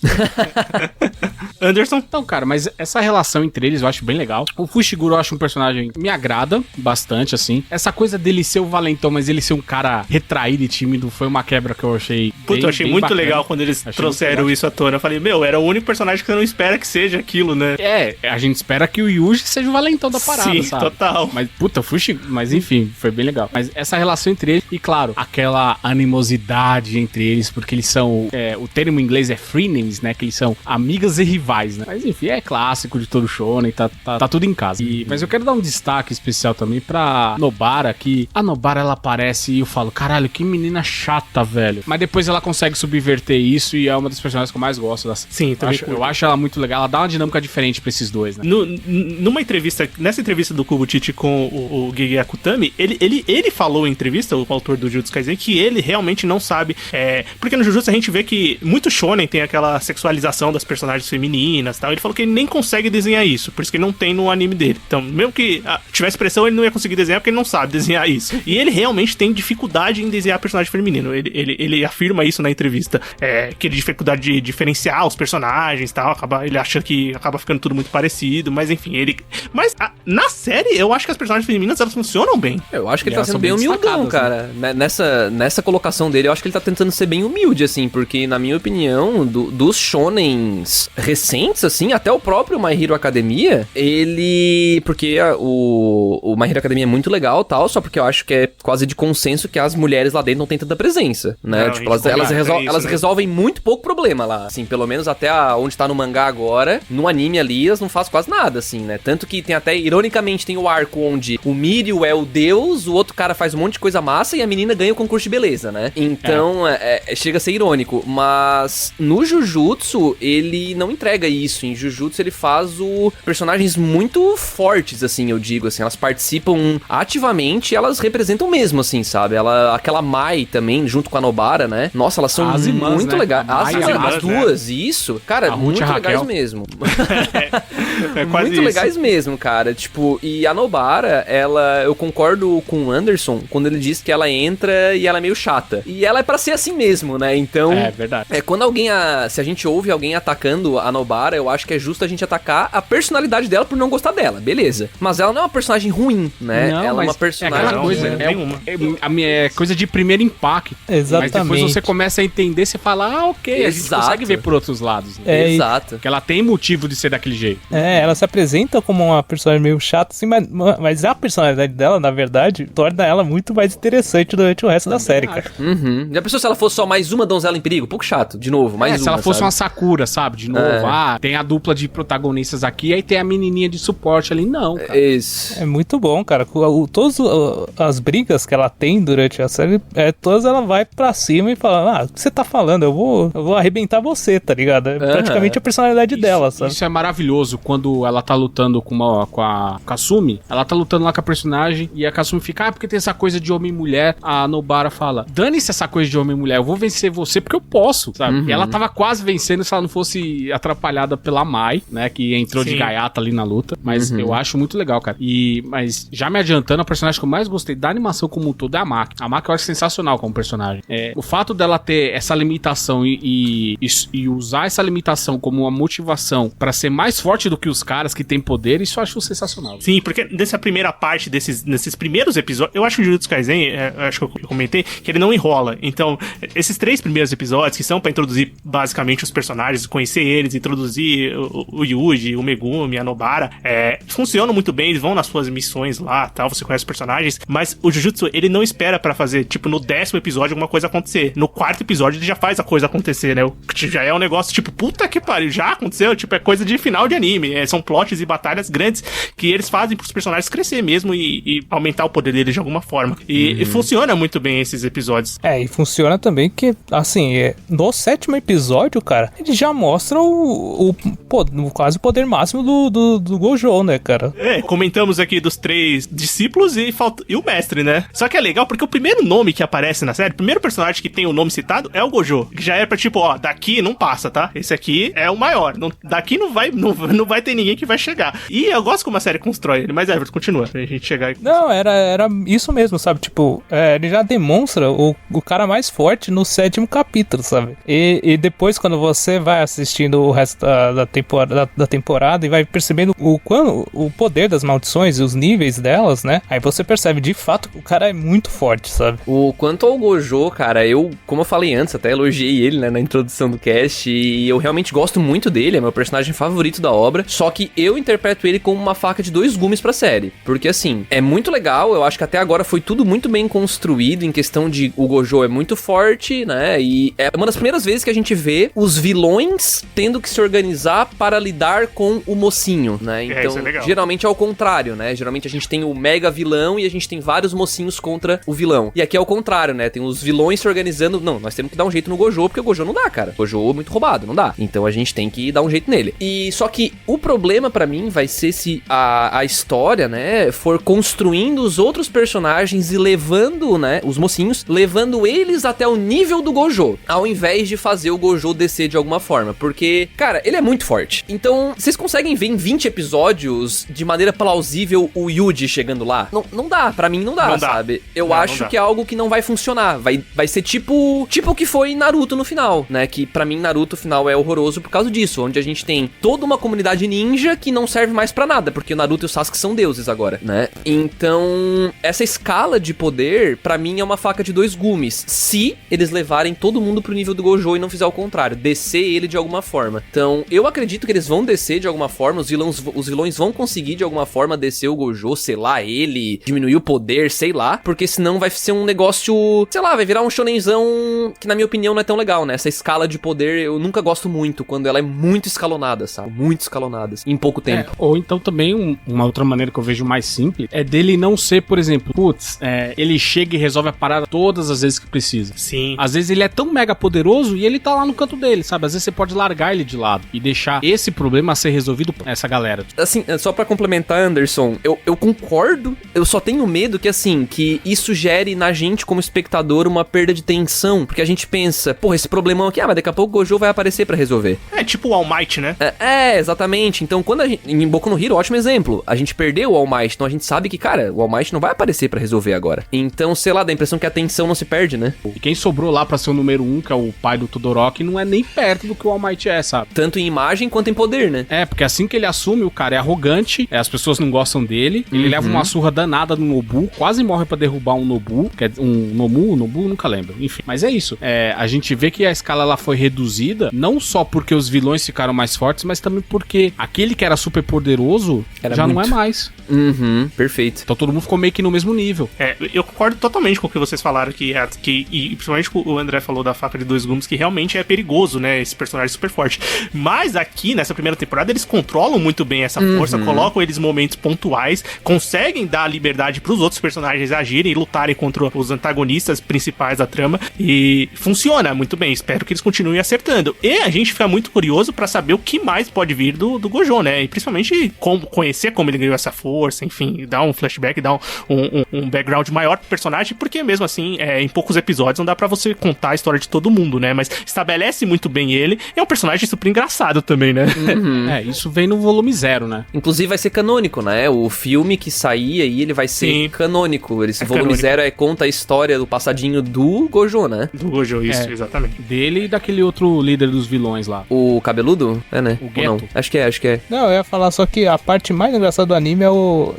Anderson? Então, cara, mas essa relação entre eles eu acho bem legal. O Fushiguro eu acho um personagem que me agrada bastante, assim. Essa coisa dele ser o valentão, mas ele ser um cara retraído e tímido foi uma quebra que eu achei eu achei muito bacana. Legal quando eles trouxeram isso à tona. Eu falei, era o único personagem que você não espera que seja aquilo, né? A gente espera que o Yuji seja o valentão da parada, sim, sabe? Total. Mas, puta, Fushiguro... Mas, enfim, foi bem legal. Mas essa relação entre eles, e claro, aquela animosidade entre eles, porque eles são... o termo em inglês é frenemies, né? Que eles são amigas e rivais, né? Mas, enfim, é clássico de todo shonen, tá tudo em casa. Mas eu quero dar um destaque especial também pra Nobara, que a Nobara, ela aparece e eu falo, caralho, que menina chata, velho. Mas depois ela consegue subverter isso e é uma das personagens que eu mais gosto. Sim, também. Eu acho ela muito legal. Ela dá uma dinâmica diferente pra esses dois, né? Nessa entrevista do Kubuchichi com o Gege Akutami, ele falou em entrevista, o autor do Jujutsu Kaisen, que ele realmente não sabe. Porque no Jujutsu a gente vê que muito shonen tem aquela sexualização das personagens femininas, femininas e tal. Ele falou que ele nem consegue desenhar isso, por isso que ele não tem no anime dele. Então, mesmo que tivesse pressão, ele não ia conseguir desenhar porque ele não sabe desenhar isso. E ele realmente tem dificuldade em desenhar personagem feminino. Ele afirma isso na entrevista, que ele tem dificuldade de diferenciar os personagens e tal. Ele acha que acaba ficando tudo muito parecido, mas enfim, Mas na série, eu acho que as personagens femininas, elas funcionam bem. Eu acho que ele tá sendo bem humildão, cara. Né? Nessa colocação dele, eu acho que ele tá tentando ser bem humilde, assim, porque, na minha opinião, dos shonens recentes, assim, até o próprio My Hero Academia, porque o My Hero Academia é muito legal, tal, só porque eu acho que é quase de consenso que as mulheres lá dentro não têm tanta presença, né? Não, tipo, elas resolvem muito pouco problema lá, assim, pelo menos até onde tá no mangá agora, no anime ali, elas não fazem quase nada, assim, né? Tanto que tem até, ironicamente, tem o arco onde o Mirio é o deus, o outro cara faz um monte de coisa massa e a menina ganha o concurso de beleza, né? Então, chega a ser irônico, mas no Jujutsu, ele não entrega isso. Em Jujutsu, ele faz personagens muito fortes, assim, eu digo, assim, elas participam ativamente, elas representam mesmo, assim, sabe? Aquela Mai também, junto com a Nobara, né? Nossa, elas são muito legais. As duas, isso, cara, muito legais mesmo. Quase muito isso. Legais mesmo, cara. Tipo, e a Nobara, eu concordo com o Anderson quando ele diz que ela entra e ela é meio chata. E ela é pra ser assim mesmo, né? Então... É verdade. Quando se a gente ouve alguém atacando a Nobara, eu acho que é justo a gente atacar a personalidade dela por não gostar dela, beleza. Mas ela não é uma personagem ruim, né? Não, ela é uma personagem... É aquela coisa, é coisa de primeiro impacto. Exatamente. Mas depois você começa a entender, você fala, ok, a gente consegue ver por outros lados. Né? Exato. Porque ela tem motivo de ser daquele jeito. Ela se apresenta como uma personagem meio chata, assim, mas a personalidade dela, na verdade, torna ela muito mais interessante durante o resto da série, cara. Uhum. Já pensou se ela fosse só mais uma donzela em perigo? Um pouco chato, de novo, mais uma, se ela fosse sabe? uma Sakura, sabe? De novo, tem a dupla de protagonistas aqui, aí tem a menininha de suporte ali. Não, cara. Isso. É muito bom, cara. Todas as brigas que ela tem durante a série, todas ela vai pra cima e fala, o que você tá falando? Eu vou arrebentar você, tá ligado? É praticamente a personalidade dela, sabe? Isso é maravilhoso quando ela tá lutando com a Kasumi, ela tá lutando lá com a personagem e a Kasumi fica, porque tem essa coisa de homem e mulher. A Nobara fala, dane-se essa coisa de homem e mulher, eu vou vencer você porque eu posso, sabe? Uhum. E ela tava quase vencendo se ela não fosse atrapalhada pela Mai, né, que entrou de gaiata ali na luta, mas eu acho muito legal, cara. Mas já me adiantando, a personagem que eu mais gostei da animação como um todo é a Maki. A Maki eu acho sensacional como personagem. O fato dela ter essa limitação e usar essa limitação como uma motivação pra ser mais forte do que os caras que têm poder, isso eu acho sensacional. Sim, porque nessa primeira parte nesses primeiros episódios, eu acho que o Jujutsu Kaisen, acho que eu comentei, que ele não enrola. Então, esses 3 primeiros episódios, que são pra introduzir basicamente os personagens, conhecer eles, introduzir o Yuji, o Megumi, a Nobara, funcionam muito bem, eles vão nas suas missões lá, tal, você conhece os personagens, mas o Jujutsu, ele não espera pra fazer, tipo, no 10º episódio alguma coisa acontecer. No 4º episódio ele já faz a coisa acontecer, né? Já é um negócio, tipo, puta que pariu, já aconteceu, tipo, é coisa de final de anime, são plots e batalhas grandes que eles fazem pros personagens crescer mesmo e aumentar o poder deles de alguma forma. E funciona muito bem esses episódios. E funciona também que, assim, no 7º episódio, cara, ele já mostra quase o poder máximo do Gojo, né, cara? Comentamos aqui dos 3 discípulos e o mestre, né? Só que é legal porque o primeiro nome que aparece na série, o primeiro personagem que tem o nome citado é o Gojo, que já é pra tipo, daqui não passa, tá? Esse aqui é o maior. Daqui não vai ter ninguém que vai chegar. E eu gosto como a série constrói ele, mas Everton, continua, pra gente chegar. Não, era isso mesmo, sabe? Tipo, ele já demonstra o cara mais forte no 7º capítulo, sabe? E depois, quando você vai assistindo o resto da temporada e vai percebendo o poder das maldições e os níveis delas, né? Aí você percebe, de fato, que o cara é muito forte, sabe? Quanto ao Gojo, cara, como eu falei antes, até elogiei ele, né, na introdução do cast, e eu realmente gosto muito dele, é meu personagem favorito da obra, só que eu interpreto ele como uma faca de 2 gumes pra série, porque assim, é muito legal, eu acho que até agora foi tudo muito bem construído em questão de o Gojo é muito forte, né, e é uma das primeiras vezes que a gente vê os vilões tendo que se organizar para lidar com o mocinho, né, então geralmente é ao contrário, né, geralmente a gente tem o mega vilão e a gente tem vários mocinhos contra o vilão, e aqui é o contrário, né, tem os vilões se organizando, não, nós temos que dar um jeito no Gojo, porque o Gojo não dá, cara, o Gojo é muito roubado, não dá, então a gente tem que dar um jeito nele, e só que o problema pra mim vai ser se a história, né, for construindo os outros personagens e levando, né, os mocinhos, levando eles até o nível do Gojo, ao invés de fazer o Gojo descer de alguma forma, porque, cara, ele é muito forte. Então, vocês conseguem ver em 20 episódios, de maneira plausível, o Yuji chegando lá? Não dá, pra mim não dá, sabe? Eu acho que é algo que não vai funcionar. Vai ser tipo o que foi Naruto no final, né? Que pra mim Naruto final é horroroso por causa disso, onde a gente tem toda uma comunidade ninja que não serve mais pra nada, porque o Naruto e o Sasuke são deuses agora, né? Então, essa escala de poder, pra mim, é uma faca de dois gumes, se eles levarem todo mundo pro nível do Gojo e não fizer o contrário, descer ele de alguma forma. Então, eu acredito que eles vão descer de alguma forma, os vilões vão conseguir de alguma forma descer o Gojo, selar ele, diminuir o poder, sei lá, porque senão vai ser um negócio, sei lá, vai virar um shonenzão que na minha opinião não é tão legal, né? Essa escala de poder eu nunca gosto muito, quando ela é muito escalonada, sabe? Muito escalonada, em pouco tempo. Ou então também, uma outra maneira que eu vejo mais simples, é dele não ser, por exemplo, ele chega e resolve a parada todas as vezes que precisa. Sim. Às vezes ele é tão mega poderoso e ele tá lá no canto dele, sabe? Às vezes você pode largar ele de lado e deixar esse problema ser resolvido por essa galera. Assim, só pra complementar, Anderson, eu concordo, eu só tenho medo que, assim, que isso gere na gente, como espectador, uma perda de tensão, porque a gente pensa, porra, esse problemão aqui, mas daqui a pouco o Gojo vai aparecer pra resolver. É tipo o All Might, né? Exatamente. Então, quando a gente, em Boku no Hero, ótimo exemplo, a gente perdeu o All Might, então a gente sabe que, cara, o All Might não vai aparecer pra resolver agora. Então, sei lá, dá a impressão que a tensão não se perde, né? E quem sobrou lá pra ser o número 1, que é o pai do Todoroki, não é nem perto do que o All Might é, sabe? Tanto em imagem quanto em poder, né? Porque assim que ele assume, o cara é arrogante, as pessoas não gostam dele, ele leva uma surra danada no Nobu, quase morre pra derrubar um Nobu, que é um Nomu, nunca lembro, enfim. Mas é isso, a gente vê que a escala ela foi reduzida, não só porque os vilões ficaram mais fortes, mas também porque aquele que era super poderoso já não é mais. Perfeito. Então todo mundo ficou meio que no mesmo nível. Eu concordo totalmente com o que vocês falaram, e principalmente o André falou da faca de dois gumes, que realmente é perigoso, né, esse personagem super forte. Mas aqui, nessa primeira temporada, eles controlam muito bem essa força, colocam eles em momentos pontuais, conseguem dar liberdade pros outros personagens agirem e lutarem contra os antagonistas principais da trama, e funciona muito bem. Espero que eles continuem acertando. E a gente fica muito curioso pra saber o que mais pode vir do Gojo, né, e principalmente conhecer como ele ganhou essa força, enfim, dar um flashback, dar um background maior pro personagem, porque mesmo assim, em poucos episódios não dá pra você contar a história de todo mundo, né, mas estabelece muito bem ele, e é um personagem super engraçado também, né. Isso vem no volume 0, né. Inclusive vai ser canônico, né, o filme que sair aí, ele vai ser canônico. Esse volume 0 conta a história do passadinho do Gojo, né. Do Gojo, isso, exatamente. Dele e daquele outro líder dos vilões lá. O cabeludo? Né? O Geto. Não? Acho que é. Não, eu ia falar só que a parte mais engraçada do anime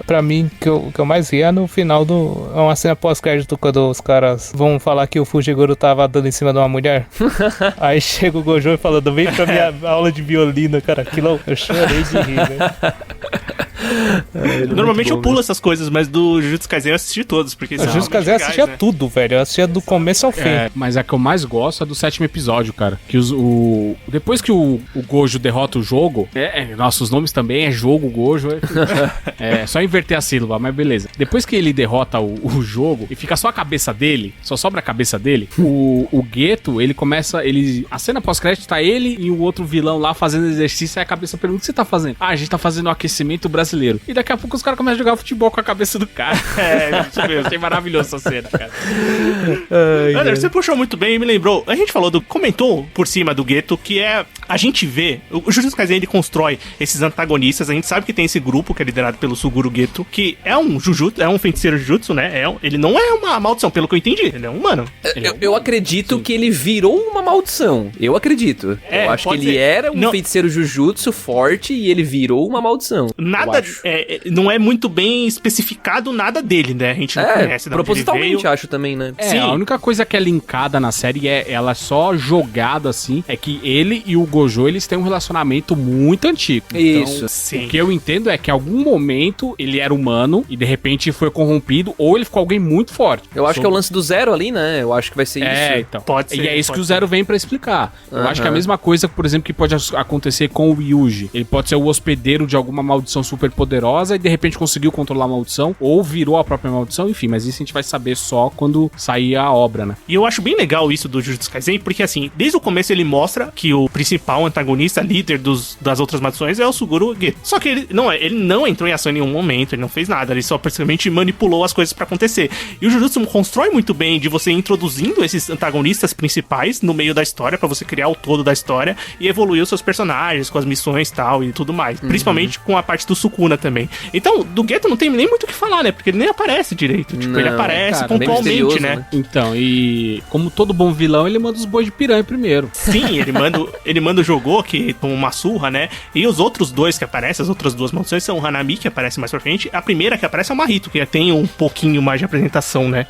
pra mim, que eu mais ri é no final é uma cena pós-crédito, quando os caras vão falar que o Fujiguro tava dando em cima de uma mulher. Aí chega o Gojo falando, vem pra minha aula de violino, cara, aquilo eu chorei de rir, né? Normalmente eu pulo essas coisas, mas do Jujutsu Kaisen eu assisti todos, porque o Jujutsu Kaisen eu assistia tudo, velho. Eu assistia do começo ao fim. Mas a que eu mais gosto é do 7º episódio, cara. Que depois que o Gojo derrota o jogo, nossos nomes também é jogo, Gojo. É só inverter a sílaba, mas beleza. Depois que ele derrota o jogo e fica só a cabeça dele, só sobra a cabeça dele, o Geto, ele começa. A cena pós-crédito tá ele e o outro vilão lá fazendo exercício, aí a cabeça pergunta: o que você tá fazendo? A gente tá fazendo o aquecimento brasileiro. E daqui a pouco os caras começam a jogar futebol com a cabeça do cara. Isso mesmo. Achei maravilhoso essa cena, cara. André, você puxou muito bem e me lembrou. A gente comentou por cima do Geto, que a gente vê, o Jujutsu Kaisen, ele constrói esses antagonistas. A gente sabe que tem esse grupo que é liderado pelo Suguru Geto, que é um feiticeiro Jujutsu, né? Ele não é uma maldição, pelo que eu entendi. Ele é um humano. Eu acredito que ele virou uma maldição. Eu acredito. Eu acho que ele era um feiticeiro Jujutsu forte e ele virou uma maldição. Nada, não é muito bem especificado nada dele, né? A gente não conhece da propositalmente, acho também, né? Sim. A única coisa que é linkada na série ela só jogada assim, é que ele e o Gojo, eles têm um relacionamento muito antigo. Isso, então, sim. O que eu entendo é que em algum momento ele era humano e de repente foi corrompido, ou ele ficou alguém muito forte. Eu acho que é o lance do Zero ali, né? Eu acho que vai ser isso. Então. Pode ser. E é isso que o Zero vem pra explicar. Eu acho que é a mesma coisa, por exemplo, que pode acontecer com o Yuji. Ele pode ser o hospedeiro de alguma maldição super poderosa e de repente conseguiu controlar a maldição, ou virou a própria maldição, enfim, mas isso a gente vai saber só quando sair a obra, né? E eu acho bem legal isso do Jujutsu Kaisen, porque assim, desde o começo ele mostra que o principal antagonista, líder das outras maldições é o Suguru Geto. Só que ele não entrou em ação em nenhum momento, ele não fez nada, ele só praticamente manipulou as coisas pra acontecer. E o Jujutsu constrói muito bem de você introduzindo esses antagonistas principais no meio da história, pra você criar o todo da história e evoluir os seus personagens com as missões tal, e tudo mais. Principalmente com a parte do Sukuna também. Então, do Geto não tem nem muito o que falar, né? Porque ele nem aparece direito. Tipo, ele aparece pontualmente, né? Então, e como todo bom vilão, ele manda os bois de piranha primeiro. Sim, ele manda o Jogô, que toma uma surra, né? E os outros dois que aparecem, as outras duas maldições, são o Hanami, que aparece mais pra frente. A primeira que aparece é o Mahito, que tem um pouquinho mais de apresentação, né?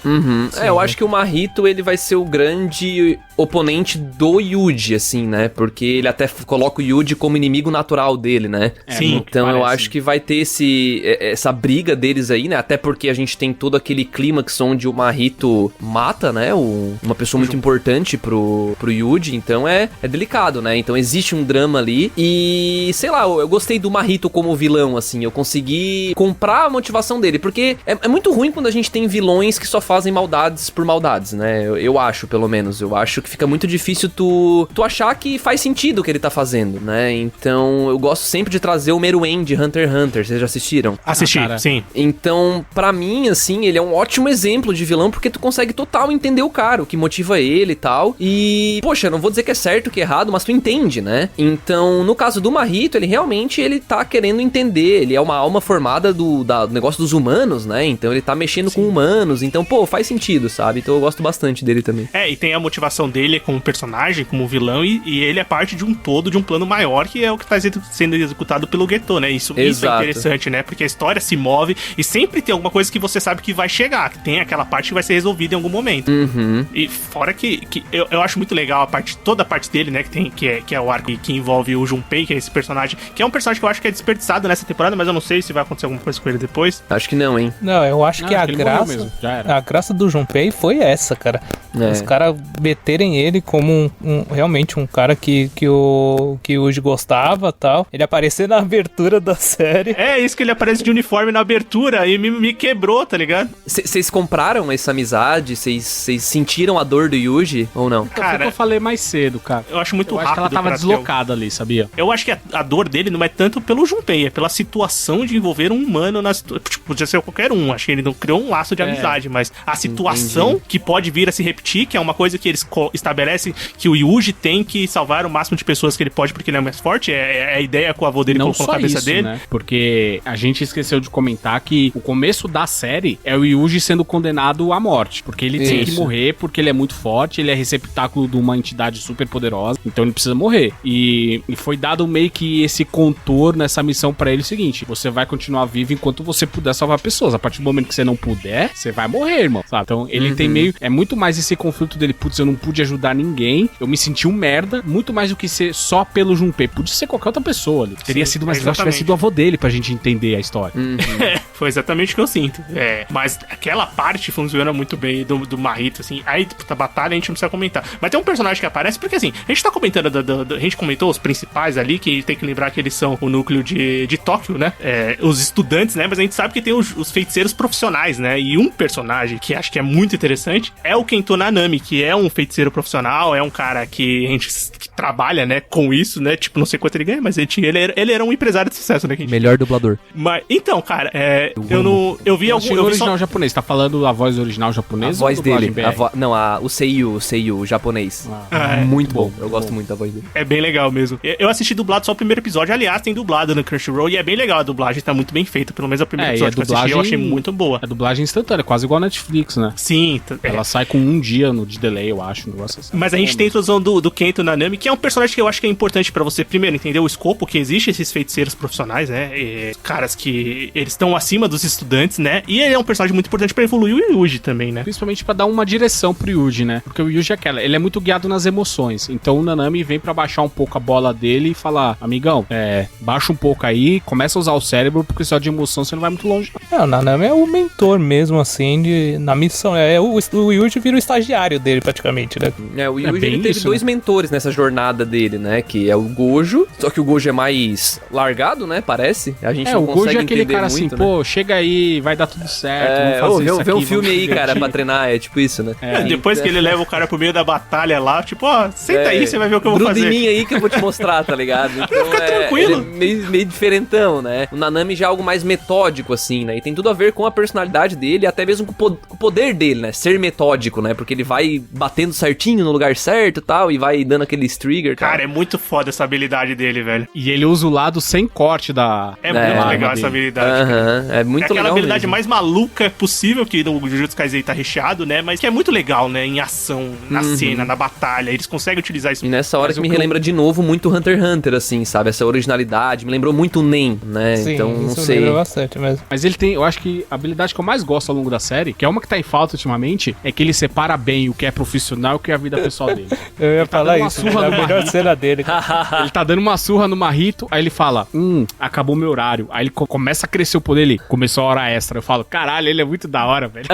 Eu acho que o Mahito, ele vai ser o grande oponente do Yuji, assim, né? Porque ele até coloca o Yuji como inimigo natural dele, né? Sim. Então eu acho que vai ter essa briga deles aí, né? Até porque a gente tem todo aquele clímax onde o Mahito mata, né? Uma pessoa muito importante pro Yuji, então é delicado, né? Então existe um drama ali e, sei lá, eu gostei do Mahito como vilão, assim, eu consegui comprar a motivação dele, porque é muito ruim quando a gente tem vilões que só fazem maldades por maldades, né? Eu acho, pelo menos, eu acho que fica muito difícil tu achar que faz sentido o que ele tá fazendo, né? Então eu gosto sempre de trazer o Meruem de Hunter x Hunter, vocês já assistiram? Assisti, sim. Então, pra mim, assim, ele é um ótimo exemplo de vilão, porque tu consegue total entender o cara, o que motiva ele e tal. E, poxa, não vou dizer que é certo, que é errado, mas tu entende, né? Então, no caso do Mahito, ele tá querendo entender, ele é uma alma formada do negócio dos humanos, né? Então ele tá mexendo com humanos, então, pô, faz sentido, sabe? Então eu gosto bastante dele também. E tem a motivação dele como personagem, como vilão, e ele é parte de um todo, de um plano maior, que é o que tá sendo executado pelo Geto, né? Isso é interessante, né? Porque a história se move e sempre tem alguma coisa que você sabe que vai chegar, que tem aquela parte que vai ser resolvida em algum momento. E fora que eu acho muito legal toda a parte dele, né? Que é o arco que envolve o Junpei, que é esse personagem, que é um personagem que eu acho que é desperdiçado nessa temporada, mas eu não sei se vai acontecer alguma coisa com ele depois. Acho que não, hein? Não, eu acho que a graça do Junpei foi essa, cara. Os caras meterem ele como realmente um cara que o Yuji gostava e tal. Ele aparecer na abertura da série. É isso, que ele aparece de uniforme na abertura e me quebrou, tá ligado? Vocês compraram essa amizade? Vocês sentiram a dor do Yuji ou não? Cara, foi o que eu falei mais cedo, cara. Eu acho muito rápido. Eu acho que ela tava deslocada ali, sabia? Eu acho que a dor dele não é tanto pelo Junpei, é pela situação de envolver um humano tipo, podia ser qualquer um. Acho que ele não criou um laço de amizade, mas a situação que pode vir a se repetir, que é uma coisa que eles estabelecem, que o Yuji tem que salvar o máximo de pessoas que ele pode porque ele é mais forte, é a ideia que o avô dele colocou na cabeça dele. Né? Porque a gente esqueceu de comentar que o começo da série é o Yuji sendo condenado à morte, porque ele tem que morrer, porque ele é muito forte, ele é receptáculo de uma entidade super poderosa, então ele precisa morrer. E foi dado meio que esse contorno nessa missão pra ele o seguinte: você vai continuar vivo enquanto você puder salvar pessoas. A partir do momento que você não puder, você vai morrer, irmão, sabe? Então ele tem meio... É muito mais esse conflito dele, putz, eu não pude ajudar ninguém, eu me senti um merda, muito mais do que ser só pelo Junpei. Podia ser qualquer outra pessoa ali. Teria sido mais fácil, tivesse sido o avô dele pra gente entender a história. Foi exatamente o que eu sinto. Mas aquela parte funciona muito bem do Mahito, assim. Aí, da batalha, a gente não precisa comentar. Mas tem um personagem que aparece, porque assim, a gente tá comentando, a gente comentou os principais ali, que tem que lembrar que eles são o núcleo de Tóquio, né? Os estudantes, né? Mas a gente sabe que tem os feiticeiros profissionais, né? E um personagem que acho que é muito interessante é o Kento Nanami, que é um feiticeiro profissional, é um cara que a gente trabalha, né, com isso, né? Tipo, não sei quanto ele ganha, mas ele era um empresário de sucesso, né? Melhor dublador. Mas, então, cara, eu vi algum... Eu vi original japonês, tá falando a voz original japonesa? A voz dele. O Seiyu japonês. Muito bom. Eu gosto muito da voz dele. É bem legal mesmo. Eu assisti dublado só o primeiro episódio, aliás, tem dublado no Crunchyroll e é bem legal, a dublagem tá muito bem feita, pelo menos o primeiro episódio que eu assisti eu achei muito boa. É dublagem instantânea, quase igual a Netflix, né? Sim. Ela sai com um dia de delay, eu acho, um negócio assim. Mas a gente tem a introdução do Kento Nanami, que é um personagem que eu acho que é importante pra você, primeiro, entender o escopo que existe esses feiticeiros profissionais, né? Caras que eles estão cima dos estudantes, né? E ele é um personagem muito importante pra evoluir o Yuji também, né? Principalmente pra dar uma direção pro Yuji, né? Porque o Yuji é ele é muito guiado nas emoções. Então o Nanami vem pra baixar um pouco a bola dele e falar, amigão, baixa um pouco aí, começa a usar o cérebro, porque só de emoção você não vai muito longe. O Nanami é o mentor mesmo, assim, na missão. O Yuji vira o estagiário dele, praticamente, né? O Yuji ele teve dois mentores nessa jornada dele, né? Que é o Gojo, só que o Gojo é mais largado, né? Parece. A gente não consegue entender muito. O Gojo é aquele cara assim, pô, chega aí, vai dar tudo certo, vamos fazer isso aqui. Vê um filme aí, cara, pra treinar, é tipo isso, né? Depois que ele leva o cara pro meio da batalha lá, tipo, senta aí, você vai ver o que eu vou fazer. Gruda em mim aí que eu vou te mostrar, tá ligado? Então fica tranquilo. Ele é meio diferentão, né? O Nanami já é algo mais metódico, assim, né? E tem tudo a ver com a personalidade dele, até mesmo com o poder dele, né? Ser metódico, né? Porque ele vai batendo certinho no lugar certo e tal, e vai dando aqueles trigger, cara, é muito foda essa habilidade dele, velho. E ele usa o lado sem corte da... É muito legal essa habilidade. É muito legal. É aquela habilidade mesmo. mais maluca possível que no Jujutsu Kaisen tá recheado, né? Mas que é muito legal, né? Em ação, na cena, na batalha. Eles conseguem utilizar isso. E nessa hora que me relembra de novo muito Hunter x Hunter, assim, sabe? Essa originalidade. Me lembrou muito o Nen, né? Sim, então, não isso sei. lembra bastante mesmo. Mas ele tem, eu acho que a habilidade que eu mais gosto ao longo da série, que é uma que tá em falta ultimamente, é que ele separa bem o que é profissional e o que é a vida pessoal dele. Eu ia falar isso, é a melhor cena dele. Ele tá dando uma surra no Marrito, aí ele fala, acabou meu horário. Aí ele começa a crescer o poder, ele começou a hora extra. Eu falo, caralho, ele é muito da hora, velho.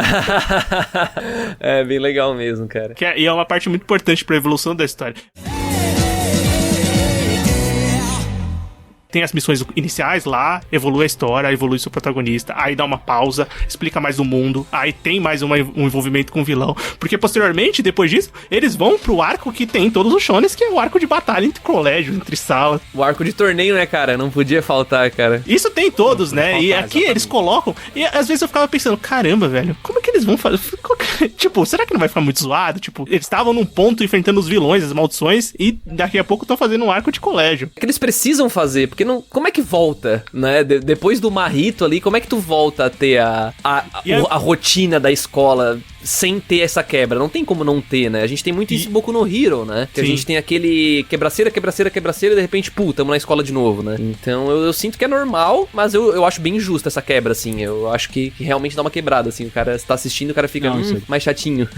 É bem legal mesmo, cara. E é uma parte muito importante pra evolução da história. Tem as missões iniciais lá, evolui a história, evolui seu protagonista, aí dá uma pausa, explica mais do mundo, aí tem mais um envolvimento com o vilão, porque posteriormente, depois disso, eles vão pro arco que tem em todos os shonens, que é o arco de batalha entre colégio, entre sala. O arco de torneio, né, cara? Não podia faltar, cara. Isso tem em todos, né? E aqui eles colocam, e às vezes eu ficava pensando, caramba, velho, como é que eles vão fazer? Tipo, será que não vai ficar muito zoado? Tipo, eles estavam num ponto enfrentando os vilões, as maldições, e daqui a pouco estão fazendo um arco de colégio. É que eles precisam fazer, porque não, como é que volta, né? Depois do Marrito ali, como é que tu volta a ter a rotina da escola sem ter essa quebra? Não tem como não ter, né? A gente tem muito isso em Boku no Hero, né? Que a gente tem aquele quebraceira, e de repente, tamo na escola de novo, né? Então eu sinto que é normal, mas eu acho bem justa essa quebra, assim. Eu acho que realmente dá uma quebrada, assim. O cara está assistindo, o cara fica mais chatinho.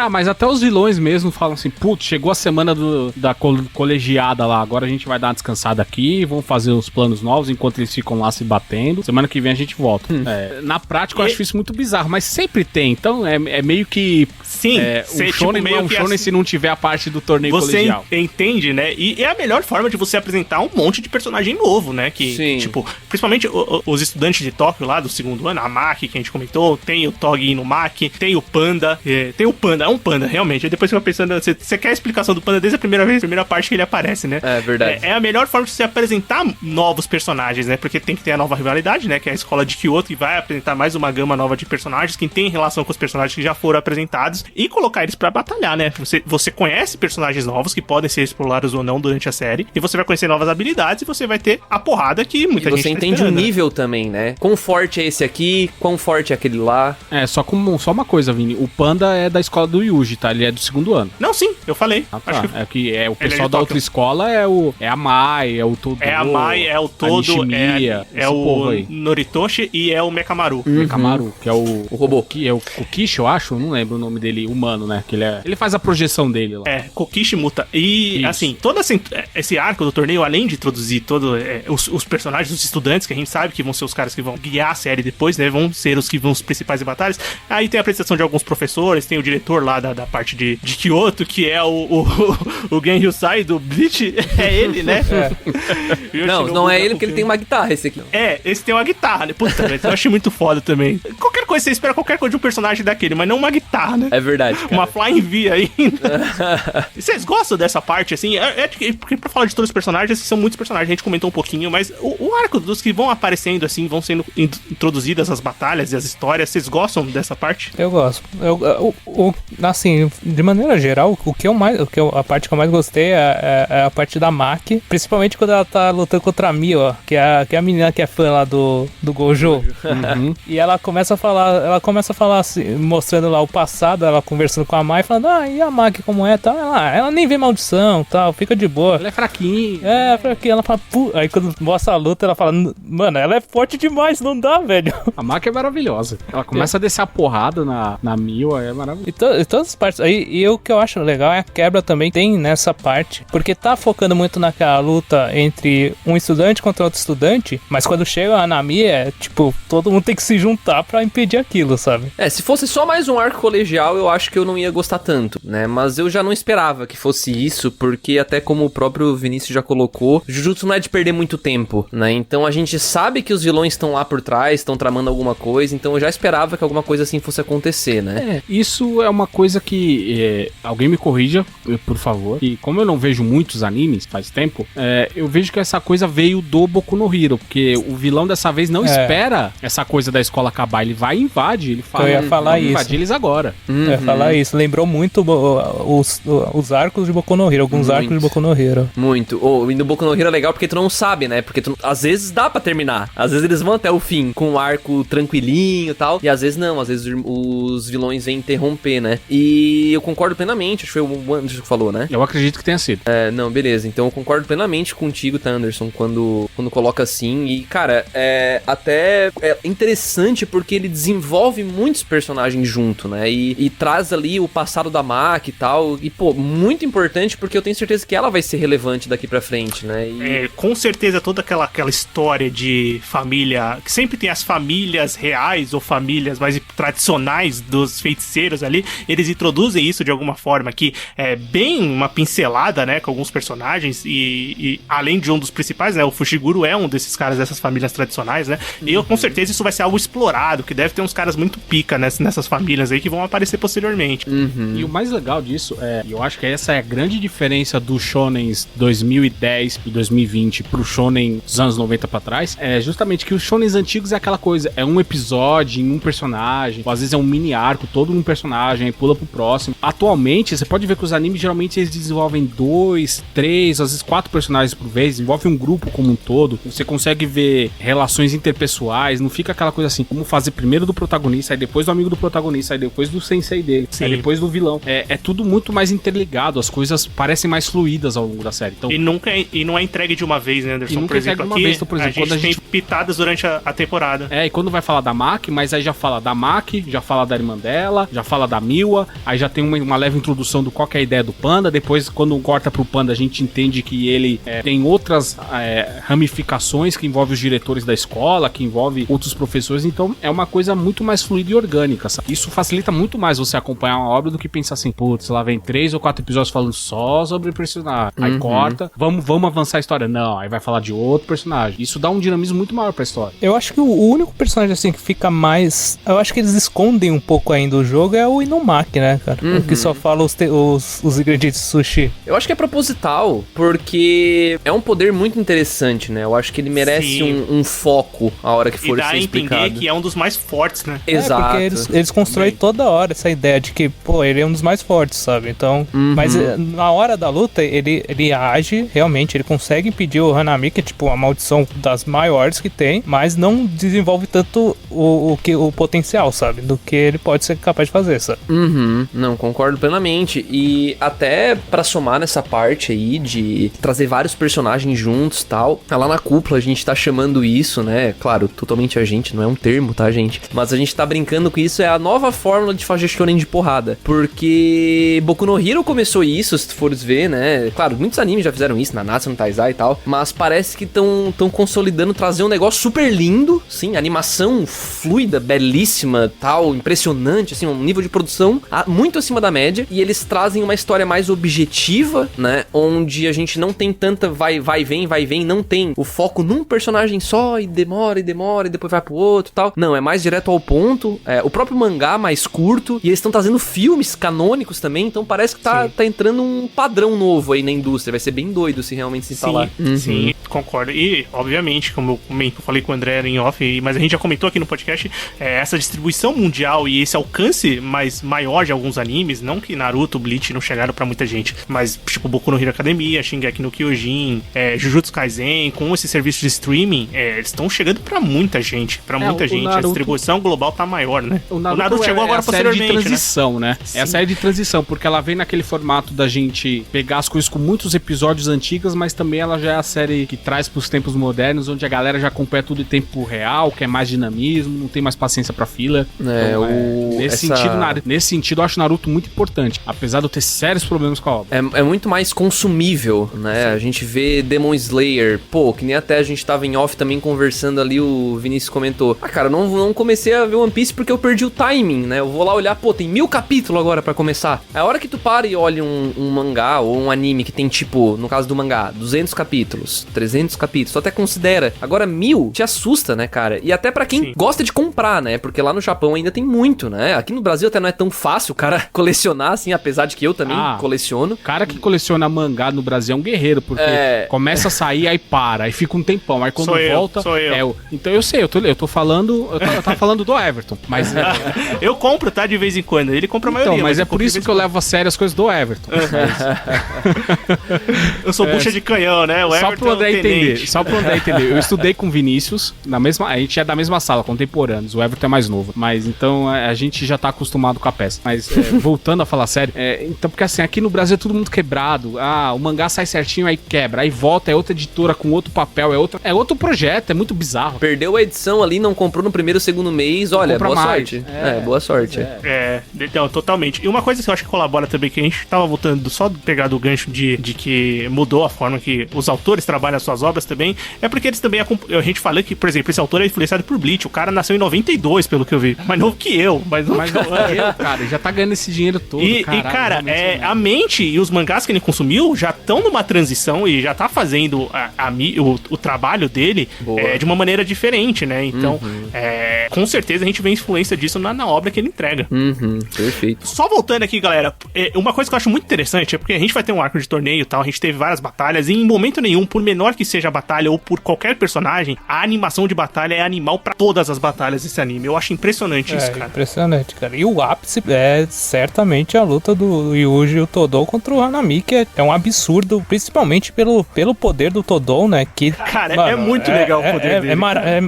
Mas até os vilões mesmo falam assim, chegou a semana da colegiada lá, agora a gente vai dar uma descansada aqui, vamos fazer os planos novos enquanto eles ficam lá se batendo. Semana que vem a gente volta. Na prática eu acho isso muito bizarro, mas sempre tem. Então é meio que... Sim, o shonen tipo, não é um shonen se não tiver a parte do torneio colegial. Você entende, né? E é a melhor forma de você apresentar um monte de personagem novo, né? Que, tipo, principalmente os estudantes de Tóquio lá do segundo ano, a Maki, que a gente comentou, tem o Togi Inumaki, tem o Panda, tem o Panda, é um Panda, realmente. Aí depois você vai pensando, você quer a explicação do Panda desde a primeira parte que ele aparece, né? É verdade. É a melhor forma de você apresentar novos personagens, né? Porque tem que ter a nova rivalidade, né? Que é a escola de Kyoto, que vai apresentar mais uma gama nova de personagens que tem relação com os personagens que já foram apresentados e colocar eles pra batalhar, né? Você conhece personagens novos que podem ser explorados ou não durante a série, e você vai conhecer novas habilidades e você vai ter a porrada que muita gente tá esperando. E você entende o nível também, né? Quão forte é esse aqui, quão forte é aquele lá. Só uma coisa, Vini. O Panda é da escola do Yuji, tá? Ele é do segundo ano. Não, sim, eu falei. Tá. Acho que o pessoal da outra escola é a Mai, é o Todo. É a Mai, é o Todo, é o Noritoshi e é o Mekamaru. Mekamaru, que é o robô. Que é o Kokishi, eu acho, não lembro o nome dele, humano, né? Que ele faz a projeção dele lá. Kokishi Muta. E, isso. Assim, todo esse arco do torneio, além de introduzir os personagens, os estudantes, que a gente sabe que vão ser os caras que vão guiar a série depois, né? Vão ser os que vão os principais em batalhas. Aí tem a apresentação de alguns professores, tem o diretor lá da parte de Kyoto, que é o Gen Hyusai do Bleach. É ele, né? Não é ele, porque ele tem uma guitarra, esse aqui. Esse tem uma guitarra, né? Puta, velho, eu achei muito foda também. Qualquer coisa, você espera qualquer coisa de um personagem daquele, mas não uma guitarra, né? É verdade, cara. Uma Flying V ainda. Vocês gostam dessa parte, assim? Porque pra falar de todos os personagens, são muitos personagens, a gente comentou um pouquinho, mas o arco dos que vão aparecendo, assim, vão sendo introduzidas as batalhas e as histórias, vocês gostam dessa parte? Eu gosto. Assim, de maneira geral, a parte que eu mais gostei é a parte da Maki, principalmente quando ela tá lutando contra a Mi, ó, que é a menina que é fã lá do Gojo. E ela começa a falar ela começa a falar assim, mostrando lá o passado, ela conversando com a Mai, falando, e a Maki como é, tal. Ela nem vê maldição, tal, fica de boa. Ela é fraquinha. Fraquinha. Ela fala, aí quando mostra a luta, ela fala, mano, ela é forte demais, não dá, velho. A Maki é maravilhosa. Ela começa a descer a porrada na Miwa, é maravilhoso. E todas as partes, e o que eu acho legal é a quebra também tem nessa parte, porque tá focando muito naquela luta entre um estudante contra outro estudante, mas quando chega a Nami, tipo, todo mundo tem que se juntar pra impedir aquilo, sabe? Se fosse só mais um arco colegial, eu acho que eu não ia gostar tanto, né? Mas eu já não esperava que fosse isso, porque até como o próprio Vinícius já colocou, Jujutsu não é de perder muito tempo, né? Então a gente sabe que os vilões estão lá por trás, estão tramando alguma coisa, então eu já esperava que alguma coisa assim fosse acontecer, né? Isso é uma coisa que alguém me corrija, por favor. E como eu não vejo muitos animes faz tempo, eu vejo que essa coisa veio do Boku no Hero, porque o vilão dessa vez não espera essa coisa da escola acabar, ele vai e invade, ele fala, eu ia falar isso. Invadir eles agora. Eu ia falar isso, lembrou muito os arcos de Boku no Hero, alguns arcos de Boku no Hero. Muito. E no Boku no Hero é legal porque tu não sabe, né? Porque às vezes dá pra terminar, às vezes eles vão até o fim com um arco tranquilinho e tal, e às vezes não, às vezes os vilões vêm interromper, né? E eu concordo plenamente, acho que foi o Anderson que falou, né? Eu acredito que tenha sido. Não, beleza, então eu concordo plenamente contigo, tá, Anderson, quando coloca assim, e cara, até é interessante porque ele desenvolve muitos personagens junto, né? E traz ali o passado da Maki e tal, e pô, muito importante porque eu tenho certeza que ela vai ser relevante daqui pra frente, né? Com certeza toda aquela história de família, que sempre tem as famílias reais ou famílias mais tradicionais dos feiticeiros ali, eles introduzem isso de alguma forma que é bem uma pincelada, né, com alguns personagens e além de um dos principais, né, o Fushiguro é um desses caras dessas famílias tradicionais, né, e eu com certeza isso vai ser algo explorado, que deve ter uns caras muito pica nessas famílias aí que vão aparecer posteriormente. E o mais legal disso e eu acho que essa é a grande diferença dos shonens 2010 e 2020 pro shonen dos anos 90 pra trás, é justamente que os shonens antigos é aquela coisa, é um episódio em um personagem, ou às vezes é um mini arco todo num personagem, aí pula pro próximo. Atualmente, você pode ver que os animes geralmente eles desenvolvem 2, 3, às vezes 4 personagens por vez, desenvolve um grupo como um todo, você consegue ver relações interpessoais, não fica aquela coisa assim, como fazer primeiro do protagonista, aí depois do amigo do protagonista, aí depois do sensei dele, aí depois do vilão. É tudo muito mais interligado, as coisas parecem mais fluídas ao longo da série. Então, e não é entregue de uma vez, né, Anderson? Por exemplo, quando a gente tem pitadas durante a temporada. E quando vai falar da Maki, mas aí já fala da Maki, já fala da irmã dela, já fala da Miwa, aí já tem uma leve introdução do qual que é a ideia do Panda, depois quando corta pro Panda a gente entende que ele tem outras ramificações que envolvem os diretores da escola, que envolve outros professores, então é uma coisa muito mais fluida e orgânica, sabe? Isso facilita muito mais você acompanhar uma obra do que pensar assim, putz, lá vem 3 ou 4 episódios falando só sobre o personagem, aí corta, vamos avançar a história, não, aí vai falar de outro personagem, isso dá um dinamismo muito maior pra história. Eu acho que o único personagem assim que fica mais, eu acho que eles escondem um pouco ainda o jogo é o Inumaki, né, cara? O que só fala os ingredientes de sushi. Eu acho que é proposital, porque é um poder muito interessante, né? Eu acho que ele merece um foco a hora que for ser explicado. E dá a entender que é um dos mais fortes, né? Exato. Porque eles constroem toda hora essa ideia de que, pô, ele é um dos mais fortes, sabe? Então, mas na hora da luta, ele age, realmente, ele consegue impedir o Hanami, que é tipo a maldição das maiores que tem, mas não desenvolve tanto o potencial, sabe? Do que ele pode ser capaz de fazer, sabe? Não, concordo plenamente. E até pra somar nessa parte aí de trazer vários personagens juntos e tal, lá na cúpula a gente tá chamando isso, né? Claro, totalmente a gente, não é um termo, tá, gente? Mas a gente tá brincando com isso, é a nova fórmula de fazer shonen de porrada. Porque Boku no Hero começou isso, se tu fores ver, né? Claro, muitos animes já fizeram isso, Nanatsu no Taizai e tal, mas parece que estão consolidando, trazer um negócio super lindo, sim, animação fluida, belíssima, tal, impressionante, assim, um nível de produção muito acima da média, e eles trazem uma história mais objetiva, né, onde a gente não tem tanta vai, vem, não tem o foco num personagem só, e demora, e depois vai pro outro e tal. Não, é mais direto ao ponto, o próprio mangá mais curto, e eles estão trazendo filmes canônicos também, então parece que tá entrando um padrão novo aí na indústria, vai ser bem doido se realmente se instalar. Sim, concordo. E, obviamente, como eu falei com o André em off, mas a gente já comentou aqui no podcast, essa distribuição mundial e esse alcance maior de alguns animes, não que Naruto, Bleach não chegaram pra muita gente, mas tipo Boku no Hero Academia, Shingeki no Kyojin, Jujutsu Kaisen, com esse serviço de streaming, eles estão chegando pra muita gente, a distribuição produção global tá maior, né? O Naruto chegou agora a série de posteriormente, transição, né? É a série de transição, porque ela vem naquele formato da gente pegar as coisas com muitos episódios antigos, mas também ela já é a série que traz pros tempos modernos, onde a galera já acompanha tudo em tempo real, quer mais dinamismo, não tem mais paciência pra fila. Nesse sentido, eu acho Naruto muito importante, apesar de eu ter sérios problemas com a obra. É muito mais consumível, né? A gente vê Demon Slayer, pô, que nem até a gente tava em off também conversando ali, o Vinícius comentou, cara, não comecei a ver One Piece porque eu perdi o timing, né? Eu vou lá olhar, pô, tem 1000 capítulos agora pra começar. A hora que tu para e olha um mangá ou um anime que tem, tipo, no caso do mangá, 200 capítulos, 300 capítulos, tu até considera. Agora, 1000 te assusta, né, cara? E até pra quem gosta de comprar, né? Porque lá no Japão ainda tem muito, né? Aqui no Brasil até não é tão fácil o cara colecionar, assim, apesar de que eu também coleciono. O cara que coleciona mangá no Brasil é um guerreiro, porque começa a sair, aí para, aí fica um tempão, aí quando volta... Sou eu. Então eu sei, eu tava falando do Everton, mas... Eu compro, tá, de vez em quando, ele compra a maioria. Então, mas é por isso que eu levo a sério as coisas do Everton. Eu sou bucha de canhão, né? O Só pro André entender. Eu estudei com o Vinícius, a gente é da mesma sala, contemporâneos, o Everton é mais novo, mas então a gente já tá acostumado com a peça. Mas voltando a falar sério, então porque assim, aqui no Brasil é tudo muito quebrado, o mangá sai certinho, aí quebra, aí volta, é outra editora com outro papel, é outro projeto, é muito bizarro. Perdeu a edição ali, não comprou no primeiro ou segundo mês, olha, boa sorte. Boa sorte. Então, totalmente. E uma coisa que eu acho que colabora também, que a gente tava voltando só pegar do gancho de que mudou a forma que os autores trabalham as suas obras também, é porque eles também, a gente fala que, por exemplo, esse autor é influenciado por Bleach, o cara nasceu em 92, pelo que eu vi, mais novo que eu, mais novo que eu, cara, já tá ganhando esse dinheiro todo, cara, a mente e os mangás que ele consumiu já estão numa transição e já tá fazendo o trabalho dele de uma maneira diferente, né? Então, com certeza a gente vê influência disso na obra que ele entrega. Perfeito. Só voltando aqui, galera, uma coisa que eu acho muito interessante é porque a gente vai ter um arco de torneio e tal, a gente teve várias batalhas e em momento nenhum, por menor que seja a batalha ou por qualquer personagem, a animação de batalha é animal pra todas as batalhas desse anime. Eu acho impressionante isso, cara. Impressionante, cara. E o ápice é certamente a luta do Yuji e o Todou contra o Hanami, que é um absurdo, principalmente pelo poder do Todou, né? Que, cara, mano, é muito legal o poder dele.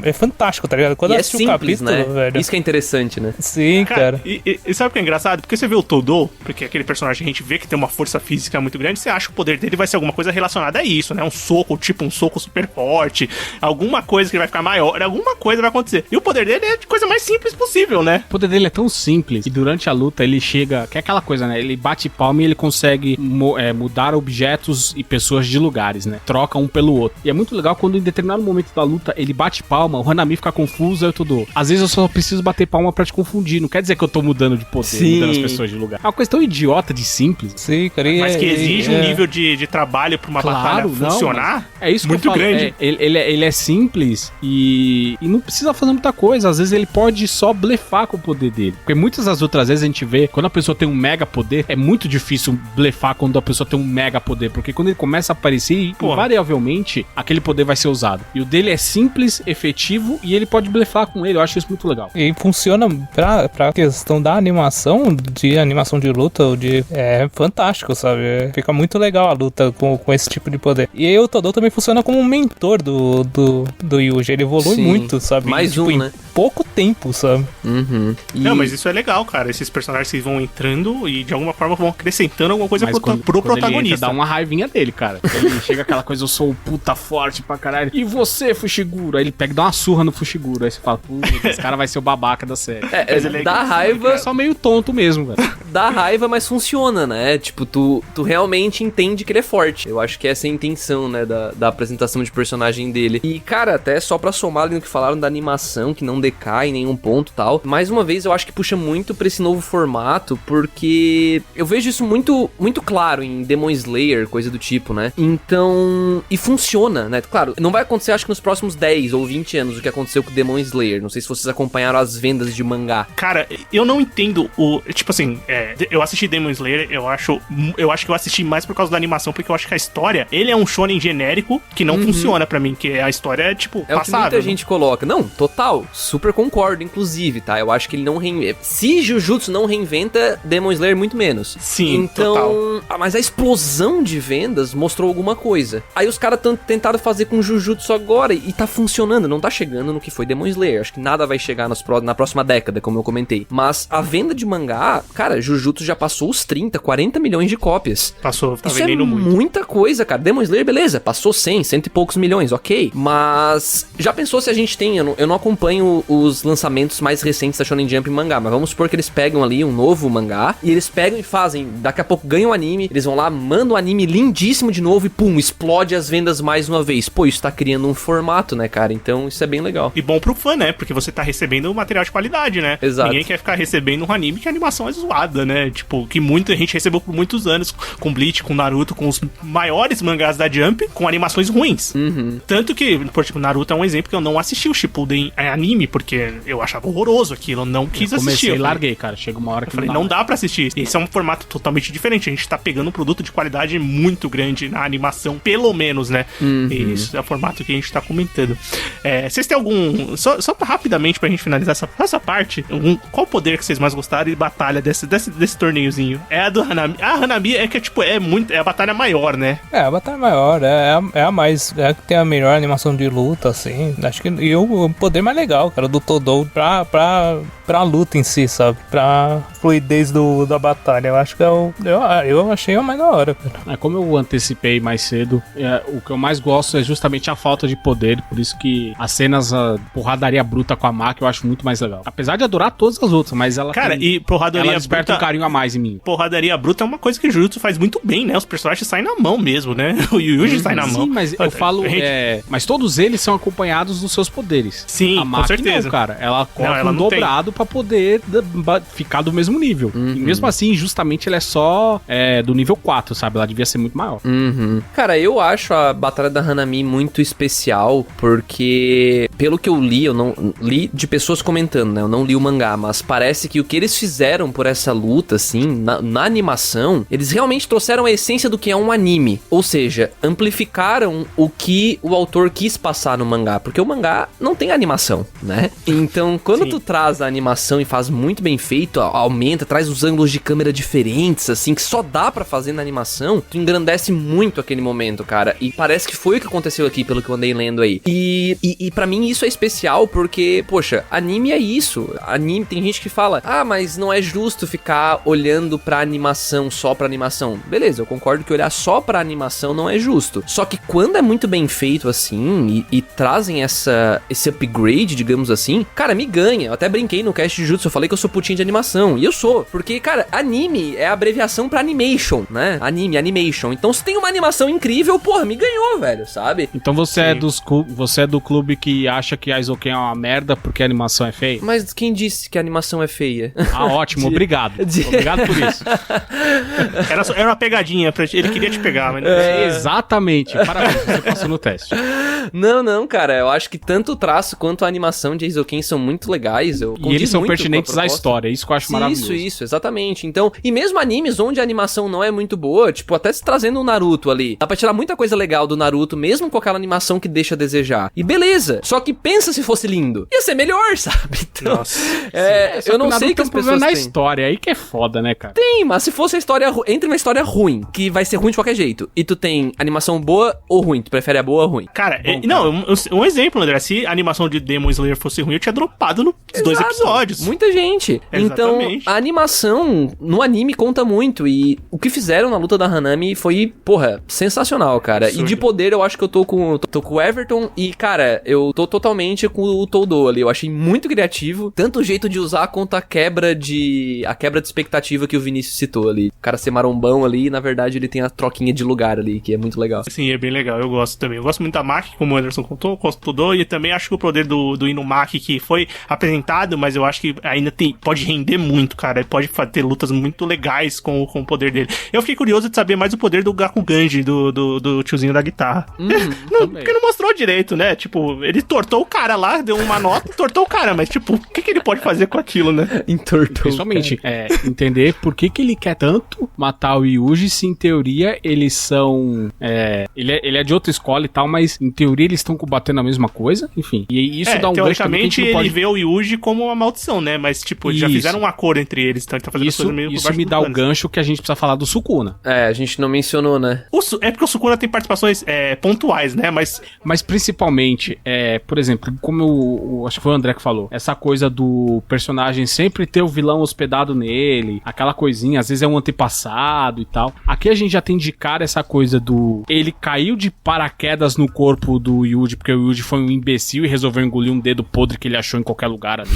É fantástico, tá ligado? Quando eu assisti o capítulo, né? velho... Isso que é interessante, né? Sim, cara. E sabe o que é engraçado? Porque você vê o Todou, porque aquele personagem a gente vê que tem uma força física muito grande, você acha que o poder dele vai ser alguma coisa relacionada a isso, né? Um soco, tipo um soco super forte, alguma coisa que vai ficar maior, alguma coisa vai acontecer. E o poder dele é de coisa mais simples possível, né? O poder dele é tão simples que durante a luta ele chega, que é aquela coisa, né? Ele bate palma e ele consegue mudar objetos e pessoas de lugares, né? Troca um pelo outro. E é muito legal quando em determinado momento da luta ele bate palma, o Hanami fica confuso, aí eu tô... Às vezes eu só preciso bater palma pra te confundir, não quer dizer que eu tô mudando de poder, mudando as pessoas de lugar. É uma coisa tão idiota de simples. Sim, cara. Mas que exige um nível de trabalho pra uma batalha funcionar. É isso muito que eu falo. Grande. Ele é simples e não precisa fazer muita coisa. Às vezes ele pode só blefar com o poder dele. Porque muitas das outras vezes a gente vê, quando a pessoa tem um mega poder, é muito difícil blefar quando a pessoa tem um mega poder. Porque quando ele começa a aparecer, invariavelmente, aquele poder vai ser usado. E o dele é simples, efetivo e ele pode blefar com ele. Eu acho isso muito legal. E funciona pra questão da animação de luta, é fantástico, sabe? Fica muito legal a luta com esse tipo de poder. E aí o Todou também funciona como um mentor do Yuji. Ele evolui muito, sabe? Mais né? Pouco tempo, sabe? Não, mas isso é legal, cara. Esses personagens que vão entrando e de alguma forma vão acrescentando alguma coisa pro protagonista. Ele entra, dá uma raivinha dele, cara. Ele chega aquela coisa, eu sou o puta forte pra caralho. E você, Fushiguro? Aí ele pega e dá uma surra no Fushiguro. Aí você fala, esse cara vai ser o babaca da série. Dá raiva. É só meio tonto mesmo, velho. Dá raiva, mas funciona, né? Tipo, tu realmente entende que ele é forte. Eu acho que essa é a intenção, né, da apresentação de personagem dele. E, cara, até só pra somar ali no que falaram da animação, que não decai em nenhum ponto e tal, mais uma vez eu acho que puxa muito pra esse novo formato, porque eu vejo isso muito, muito claro em Demon Slayer, coisa do tipo, né? Então, e funciona, né? Claro, não vai acontecer acho que nos próximos 10 ou 20 anos o que aconteceu com Demon Slayer. Não sei se vocês acompanharam as vendas de mangá. Cara, eu não entendo tipo assim, eu assisti Demon Slayer, eu acho que eu assisti mais por causa da animação, porque eu acho que a história, ele é um shonen genérico que não funciona pra mim, que a história é, tipo, É o que muita passável. gente coloca. Não, total. Super concordo, inclusive, tá? Eu acho que ele não reinventa. Se Jujutsu não reinventa, Demon Slayer muito menos. Sim, então, total. Mas a explosão de vendas mostrou alguma coisa. Aí os caras tentaram fazer com Jujutsu agora e tá funcionando. Não tá chegando no que foi Demon Slayer. Acho que nada vai chegar na próxima década, como eu comentei. Mas a venda de mangá, cara, Jujutsu já passou os 30, 40 milhões de cópias. Passou, tá Isso é vendendo muito. muita coisa, cara. Demon Slayer, beleza, passou 100 e poucos milhões, ok. Mas já pensou se a gente tem... Eu não acompanho os lançamentos mais recentes da Shonen Jump em mangá, mas vamos supor que eles pegam ali um novo mangá e eles pegam e fazem, daqui a pouco ganham o anime, eles vão lá, mandam o anime lindíssimo de novo e pum, explode as vendas mais uma vez. Pô, isso tá criando um formato, né, cara? Então isso é bem legal. E bom pro fã, né? Porque você tá recebendo material de qualidade, né? Exato. Ninguém quer ficar recebendo um anime que a animação é zoada, né? Tipo, que muita gente recebeu por muitos anos com Bleach, com Naruto, com os maiores mangás da Jump, com animações ruins. Tanto que, por exemplo, Naruto é um exemplo que eu não assisti o Shippuden anime, porque eu achava horroroso aquilo, eu não quis assistir. Comecei Eu e falei, larguei, cara. Chega uma hora que falei, não dá pra assistir. Esse é um formato totalmente diferente. A gente tá pegando um produto de qualidade muito grande na animação, pelo menos, né? E isso é o formato que a gente tá comentando. Vocês têm algum... Só rapidamente pra gente finalizar essa parte, qual poder que vocês mais gostaram de batalha desse torneiozinho? É a do Hanami. A Hanami é que, tipo, é a batalha maior, né? A batalha maior, é a mais. É a que tem a melhor animação de luta, assim. Acho que. E o poder mais legal, cara, do Todou pra luta em si, sabe? Pra fluidez da batalha. Eu acho que eu achei a mais da hora, cara. Como eu antecipei mais cedo, o que eu mais gosto é justamente a falta de poder, por isso que as cenas, a porradaria bruta com a Maki eu acho muito mais legal. Apesar de adorar todas as outras, mas ela Cara, e porradaria ela desperta bruta, um carinho a mais em mim. Porradaria bruta é uma coisa que o Jujutsu faz muito bem, né? Os personagens saem na mão mesmo, né? O Yuji sai na mão. Sim, mas eu falo... Gente... mas todos eles são acompanhados dos seus poderes. Sim, a Maki com certeza. não, cara. Ela coloca ela um não tem. dobrado pra poder ficar do mesmo nível. E mesmo assim, justamente, ela é só do nível 4, sabe? Ela devia ser muito maior. Cara, eu acho a Batalha da Hanami muito especial, porque pelo que eu li, eu não li de pessoas comentando, né? Eu não li o mangá, mas parece que o que eles fizeram por essa luta, assim, na animação, eles realmente trouxeram a essência do que é um anime. Ou seja, amplificaram o que o autor quis passar no mangá, porque o mangá não tem animação, né? Então, quando tu traz a animação e faz muito bem feito, aumenta, traz os ângulos de câmera diferentes, assim, que só dá pra fazer na animação, tu engrandece muito aquele momento, cara. E parece que foi o que aconteceu aqui, pelo que eu andei lendo aí. E pra mim isso é especial porque, poxa, anime é isso. Anime, tem gente que fala, mas não é justo ficar olhando pra animação, só pra animação. Beleza, eu concordo que olhar só pra animação não é justo. Só que quando é muito bem feito assim, e trazem esse upgrade, digamos assim, cara, me ganha. Eu até brinquei no cast de Jutsu, eu falei que eu sou putinho de animação. E eu sou, porque, cara, anime é a abreviação pra animation, né? Anime, animation. Então se tem uma animação incrível, porra, me ganhou, velho, sabe? Então você é do clube que acha que a Isoken é uma merda porque a animação é feia? Mas quem disse que a animação é feia? Ótimo, obrigado. Obrigado por isso. Era uma pegadinha, ele queria te pegar, mas... Exatamente, parabéns, você passou no teste. Não, cara, eu acho que tanto o traço quanto a animação de Eizouken são muito legais. E eles são pertinentes à história, isso que eu acho maravilhoso. Isso, exatamente. Então, e mesmo animes onde a animação não é muito boa, tipo, até se trazendo um Naruto ali, dá pra tirar muita coisa legal do Naruto, mesmo com aquela animação que deixa a desejar. E beleza, só que pensa se fosse lindo. Ia ser melhor, sabe? Então, Nossa. eu não sei que as pessoas na têm. história, aí que é foda, né, cara? Tem, mas se fosse a história... Entre uma história ruim, que vai ser ruim de qualquer jeito, e tu tem animação boa ou ruim, tu prefere a boa ou ruim? Cara, um exemplo, André, se a animação de Demon Slayer fosse ruim, eu tinha dropado nos 2 episódios. Muita gente. Exatamente. Então, a animação no anime conta muito, e o que fizeram na luta da Hanami foi, porra, sensacional, cara. Absurdo. E de poder, eu acho que eu tô com o Everton, e, cara, eu tô totalmente com o Todo ali. Eu achei muito criativo, tanto o jeito de usar quanto a quebra de expectativa que o Vinícius citou ali. O cara ser marombão ali, e na verdade ele tem a troquinha de lugar ali, que é muito legal. Sim, é bem legal, eu gosto também. Eu gosto muito da Maki, como o Anderson contou, e também acho que o poder do Inumaki, que foi apresentado, mas eu eu acho que ainda pode render muito, cara. Ele pode ter lutas muito legais com o poder dele. Eu fiquei curioso de saber mais o poder do Gakuganji, do tiozinho da guitarra. Porque não mostrou direito, né? Tipo, ele tortou o cara lá, deu uma nota, tortou o cara, mas tipo, o que ele pode fazer com aquilo, né? Entortou. Principalmente, entender por que ele quer tanto matar o Yuji, se em teoria eles são... Ele é de outra escola e tal, mas em teoria eles estão combatendo a mesma coisa, enfim. E isso dá um gancho também que a gente não pode... ele vê o Yuji como uma maldição, né? Mas tipo, eles já fizeram um acordo entre eles, então ele tá fazendo coisa meio... Isso me dá o gancho que a gente precisa falar do Sukuna. A gente não mencionou, né? É porque o Sukuna tem participações pontuais, né? Mas principalmente, por exemplo, como acho que foi o André que falou, essa coisa do personagem sempre ter o vilão hospedado nele, aquela coisinha, às vezes é um antepassado e tal. Aqui a gente já tem de cara essa coisa do... Ele caiu de paraquedas no corpo do Yuji, porque o Yuji foi um imbecil e resolveu engolir um dedo podre que ele achou em qualquer lugar ali.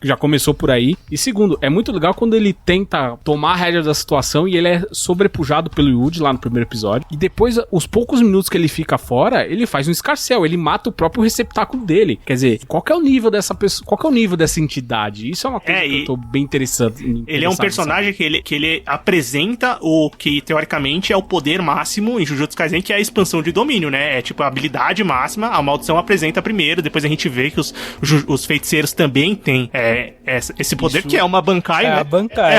Já começou por aí. E segundo, é muito legal quando ele tenta tomar a rédea da situação e ele é sobrepujado pelo Yuji lá no primeiro episódio. E depois, os poucos minutos que ele fica fora, ele faz um escarcéu, ele mata o próprio receptáculo dele. Quer dizer, qual que é o nível dessa pessoa, qual que é o nível dessa entidade? Isso é uma coisa que eu tô bem interessante. Ele é um personagem que ele apresenta o que, teoricamente, é o poder máximo em Jujutsu Kaisen, que é a expansão de domínio, né? É tipo a habilidade máxima, a maldição apresenta primeiro, depois a gente vê que os feiticeiros também têm esse poder, que é uma Bankai, né?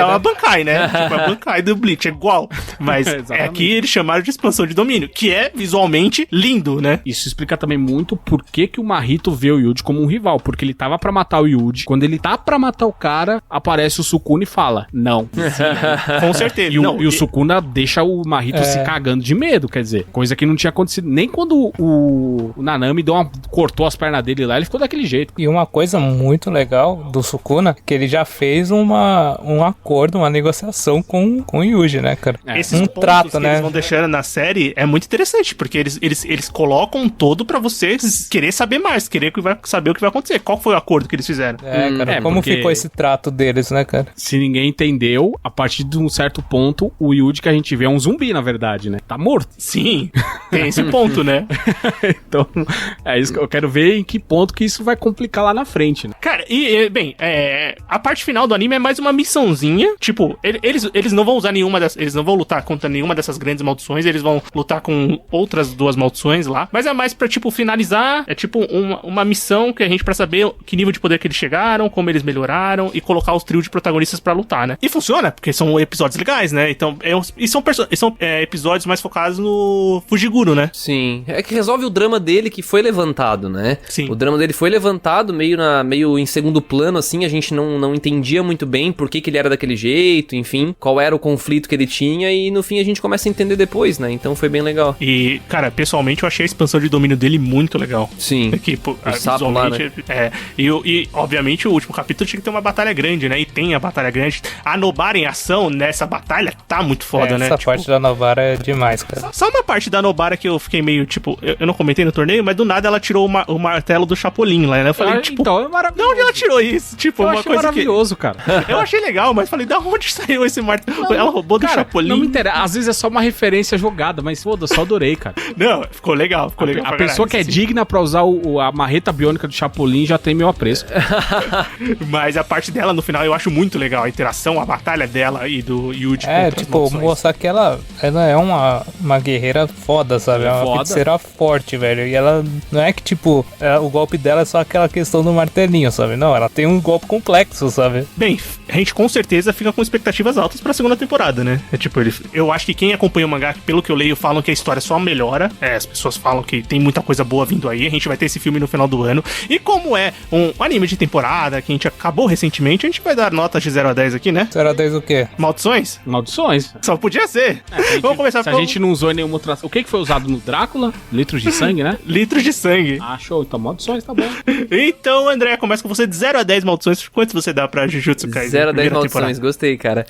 Uma Bankai, né? Tipo a Bankai do Bleach, é igual. Mas aqui eles chamaram de expansão de domínio, que é visualmente lindo, né? Isso explica também muito por que o Mahito vê o Yuji como um rival, porque ele tava pra matar o Yuji. Quando ele tá pra matar o cara, aparece o Sukuna e fala, não. Com certeza. E o Sukuna deixa o Mahito se cagando de medo, quer dizer, coisa que não tinha acontecido nem quando o Nanami cortou as pernas dele lá, ele ficou daquele jeito. E uma coisa muito legal do Sukuna, que ele já fez um acordo, uma negociação com o Yuji, né, cara? Esses trato, né? Eles vão deixando na série é muito interessante, porque eles colocam todo pra você querer saber mais, querer saber o que vai acontecer. Qual foi o acordo que eles fizeram? Cara, como ficou esse trato deles, né, cara? Se ninguém entendeu, a partir de um certo ponto, o Yuji que a gente vê é um zumbi, na verdade, né? Tá morto. Sim, tem esse ponto, né? Então, é isso que eu quero ver em que ponto que isso vai complicar lá na frente, né? Cara, a parte final do anime é mais uma missãozinha. Tipo, eles não vão usar eles não vão lutar contra nenhuma dessas grandes maldições, eles vão lutar com outras duas maldições lá. Mas é mais pra, tipo, finalizar. É tipo uma missão que a gente pra saber que nível de poder que eles chegaram, como eles melhoraram e colocar os trios de protagonistas pra lutar, né? E funciona, porque são episódios legais, né? Então, são episódios mais focados no Fujiguro, né? Sim. É que resolve o drama dele que foi levantado, né? Sim. O drama dele foi levantado meio em segundo plano, assim. A gente não entendia muito bem por que ele era daquele jeito, enfim. Qual era o conflito que ele tinha e no fim a gente começa a entender depois, né? Então foi bem legal. E, cara, pessoalmente eu achei a expansão de domínio dele muito legal. Sim. Aqui, o sapo lá, né? E obviamente o último capítulo tinha que ter uma batalha grande, né? E tem a batalha grande. A Nobara em ação nessa batalha tá muito foda, né? Essa parte da Nobara é demais, cara. Só uma parte da Nobara que eu fiquei meio, tipo, eu não comentei no torneio, mas do nada ela tirou o martelo do Chapolin lá, né? Eu falei, tipo, então é maravilhoso. De onde ela tirou isso? Tipo, uma coisa maravilhoso, cara. Eu achei legal, mas falei, da onde saiu esse martelo? Ela roubou do Chapolin. Não me interessa. Às vezes é só uma referência jogada, mas foda-se, só adorei, cara. Não, ficou legal. A pessoa que é digna pra usar a marreta biônica do Chapolin já tem meu apreço. Mas a parte dela no final eu acho muito legal. A interação, a batalha dela e do Yuji. Tipo, mostrar que ela é uma guerreira foda, sabe? É uma feiticeira forte, velho. E ela não é que, tipo, o golpe dela é só aquela questão do martelinho, sabe? Não, ela tem um golpe complexo, sabe? Bem, a gente com certeza fica com expectativas altas pra segunda temporada, né? Eu acho que quem acompanha o mangá, pelo que eu leio, falam que a história só melhora. As pessoas falam que tem muita coisa boa vindo aí. A gente vai ter esse filme no final do ano. E como é um anime de temporada que a gente acabou recentemente, a gente vai dar notas de 0 a 10 aqui, né? 0 a 10 o quê? Maldições? Maldições. Só podia ser. Vamos começar. Se a gente não usou nenhuma outra... O que foi usado no Drácula? Litros de sangue, né? Litros de sangue. Ah, show. Então, maldições, tá bom. Então, André, começa com você de 0 a 10 maldições. Quanto você dá pra Jujutsu Kaisen? 0 a 10 maldições, temporada? Gostei, cara.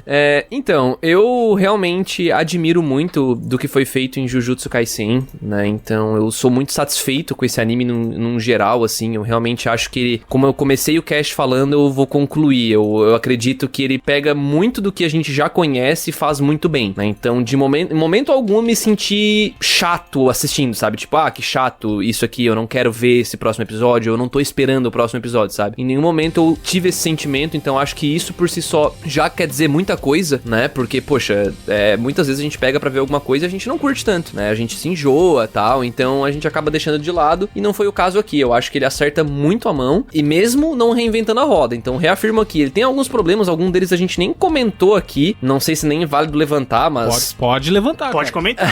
Então, eu realmente admiro muito do que foi feito em Jujutsu Kaisen, né? Então, eu sou muito satisfeito com esse anime num geral, assim. Eu realmente acho que ele, como eu comecei o cast falando, eu vou concluir. Eu acredito que ele pega muito do que a gente já conhece e faz muito bem, né? Então, em momento algum, eu me senti chato assistindo, sabe? Tipo, que chato isso aqui, eu não quero ver esse próximo episódio, eu não tô esperando o próximo episódio, sabe? Em nenhum nenhum momento eu tive esse sentimento, então acho que isso por si só já quer dizer muita coisa, né? Porque, poxa, muitas vezes a gente pega pra ver alguma coisa e a gente não curte tanto, né? A gente se enjoa e tal, então a gente acaba deixando de lado, e não foi o caso aqui. Eu acho que ele acerta muito a mão, e mesmo não reinventando a roda. Então, reafirmo aqui, ele tem alguns problemas, algum deles a gente nem comentou aqui, não sei se nem é válido levantar, mas... Pode levantar, Pode comentar.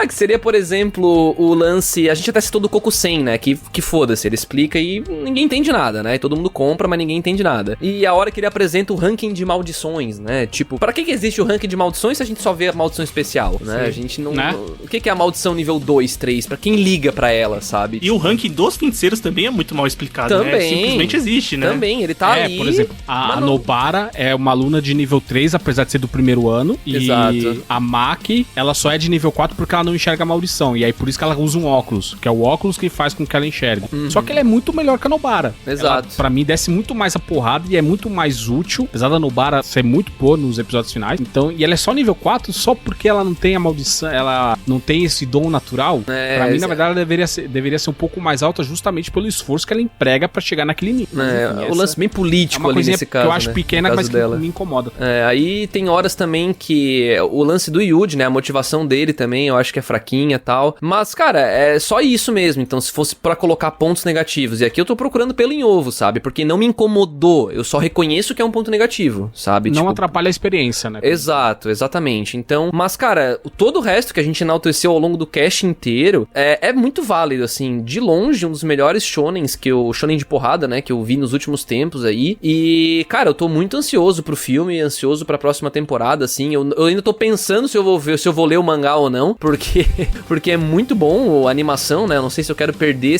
que seria, por exemplo, o lance... A gente até citou do Kokusen, né? Que foda-se, ele explica e ninguém entende nada, né? Todo mundo compra, mas ninguém entende nada. E a hora que ele apresenta o ranking de maldições, né? Tipo, pra que existe o ranking de maldições se a gente só vê a maldição especial, né? Sim. A gente não... Né? O que é a maldição nível 2, 3? Pra quem liga pra ela, sabe? E o ranking dos feiticeiros também é muito mal explicado, né? Também. Simplesmente existe, né? Também, ele tá ali... Por exemplo, a mas não- Nobara é uma aluna de nível 3, apesar de ser do primeiro ano. Exato. E a Maki, ela só é de nível 4 porque ela não enxerga a maldição. E aí por isso que ela usa um óculos, que é o óculos que faz com que ela enxergue. Só que ela é muito melhor que a Nobara. Exato. Ela, pra mim, desce muito mais a porrada e é muito mais útil, apesar da Nobara ser muito boa nos episódios finais. Então, e ela é só nível 4 só porque ela não tem a maldição, ela não tem esse dom natural. Pra mim, na verdade, ela deveria ser um pouco mais alta justamente pelo esforço que ela emprega pra chegar naquele nível. Mas, enfim, o lance bem é político uma ali coisinha nesse que caso, eu acho né? pequena, No mas caso dela. que me incomoda. Aí tem horas também que o lance do Yuji, né, a motivação dele também, eu acho que é fraquinha e tal, mas, cara, é só isso mesmo, então se fosse pra colocar pontos negativos, e aqui eu tô procurando pelo em ovo, sabe, porque não me incomodou, eu só reconheço que é um ponto negativo, sabe? Não atrapalha a experiência, né? Exato, exatamente. Então, mas cara, todo o resto que a gente enalteceu ao longo do cast inteiro é muito válido, assim, de longe, um dos melhores shonens shonen de porrada, né, que eu vi nos últimos tempos aí, e, cara, eu tô muito ansioso pro filme, ansioso pra próxima temporada, assim, eu ainda tô pensando se eu vou ler o mangá ou não, porque é muito bom a animação, né, eu não sei se eu quero perder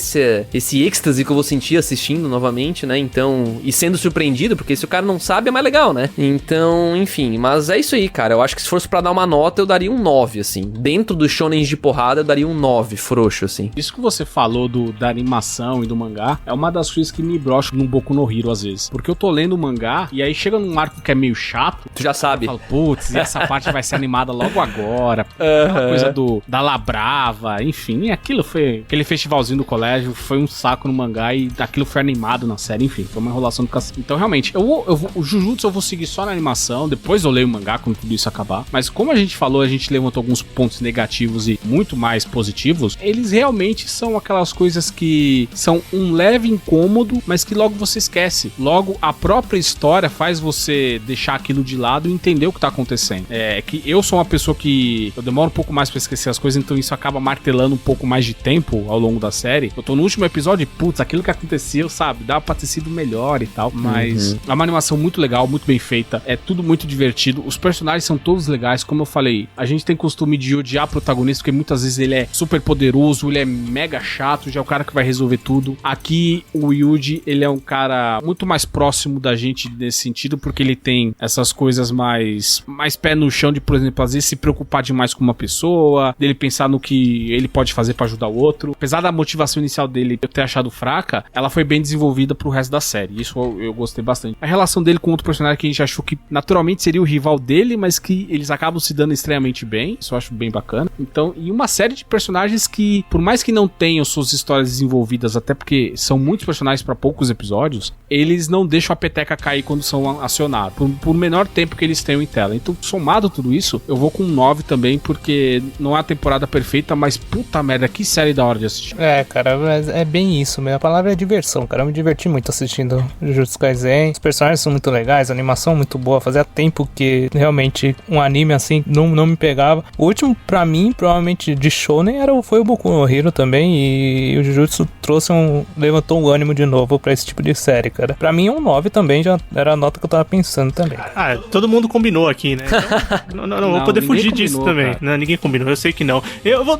esse êxtase que eu vou sentir assistindo novamente, né, então, e sendo surpreendido, porque se o cara não sabe é mais legal, né, então, enfim, mas é isso aí, cara, eu acho que se fosse pra dar uma nota, eu daria um 9, assim, dentro dos shonens de porrada, eu daria um 9, frouxo, assim. Isso que você falou da animação e do mangá é uma das coisas que me brocha num Boku no Hero às vezes, porque eu tô lendo o mangá e aí chega num arco que é meio chato, Tu já sabe. eu falo, putz, e essa parte vai ser animada logo agora, aquela coisa da Labrava, enfim, aquele festivalzinho do colégio foi um saco no mangá e aquilo foi animado na série, enfim, foi uma enrolação do cacete. Então realmente, o Jujutsu eu vou seguir só na animação, depois eu leio o mangá quando tudo isso acabar, mas como a gente falou, a gente levantou alguns pontos negativos e muito mais positivos, eles realmente são aquelas coisas que são um leve incômodo, mas que logo você esquece. Logo, a própria história faz você deixar aquilo de lado e entender o que tá acontecendo. É que eu sou uma pessoa que eu demoro um pouco mais pra esquecer as coisas, então isso acaba martelando um pouco mais de tempo ao longo da série. Eu tô no último episódio e, putz, aquilo que aconteceu, sabe, dá pra ter sido melhor e tal, mas é uma animação muito legal, muito bem feita, é tudo muito divertido, os personagens são todos legais, como eu falei, a gente tem costume de odiar o protagonista, porque muitas vezes ele é super poderoso, ele é mega chato, já é o cara que vai resolver tudo. Aqui, o Yuji, ele é um cara muito mais próximo da gente nesse sentido, porque ele tem essas coisas mais pé no chão de, por exemplo, às vezes se preocupar demais com uma pessoa, dele pensar no que ele pode fazer pra ajudar o outro. Apesar da motivação inicial dele eu ter achado fraca, ela foi bem desenvolvida pro resto da série. Isso eu gostei bastante. A relação dele com outro personagem que a gente achou que naturalmente seria o rival dele, mas que eles acabam se dando extremamente bem. Isso eu acho bem bacana. Então, e uma série de personagens que, por mais que não tenham suas histórias desenvolvidas, até porque são muitos personagens pra poucos episódios, eles não deixam a peteca cair quando são acionados, por menor tempo que eles tenham em tela. Então, somado tudo isso, eu vou com um 9 também, porque não é a temporada perfeita, mas puta merda, que série da hora de assistir. Cara, mas é bem isso mesmo. A palavra é diversão, cara. Eu me diverti muito assistindo Jujutsu Kaisen. Os personagens são muito legais, a animação é muito boa. Fazia tempo que realmente um anime assim não me pegava. O último, pra mim, provavelmente de shonen, foi o Boku no Hero também. E o Jujutsu levantou um ânimo de novo pra esse tipo de série, cara. Pra mim, um 9 também já era a nota que eu tava pensando também. Todo mundo combinou aqui, né? Então, não vou poder fugir disso também. Não, ninguém combinou, eu sei que não.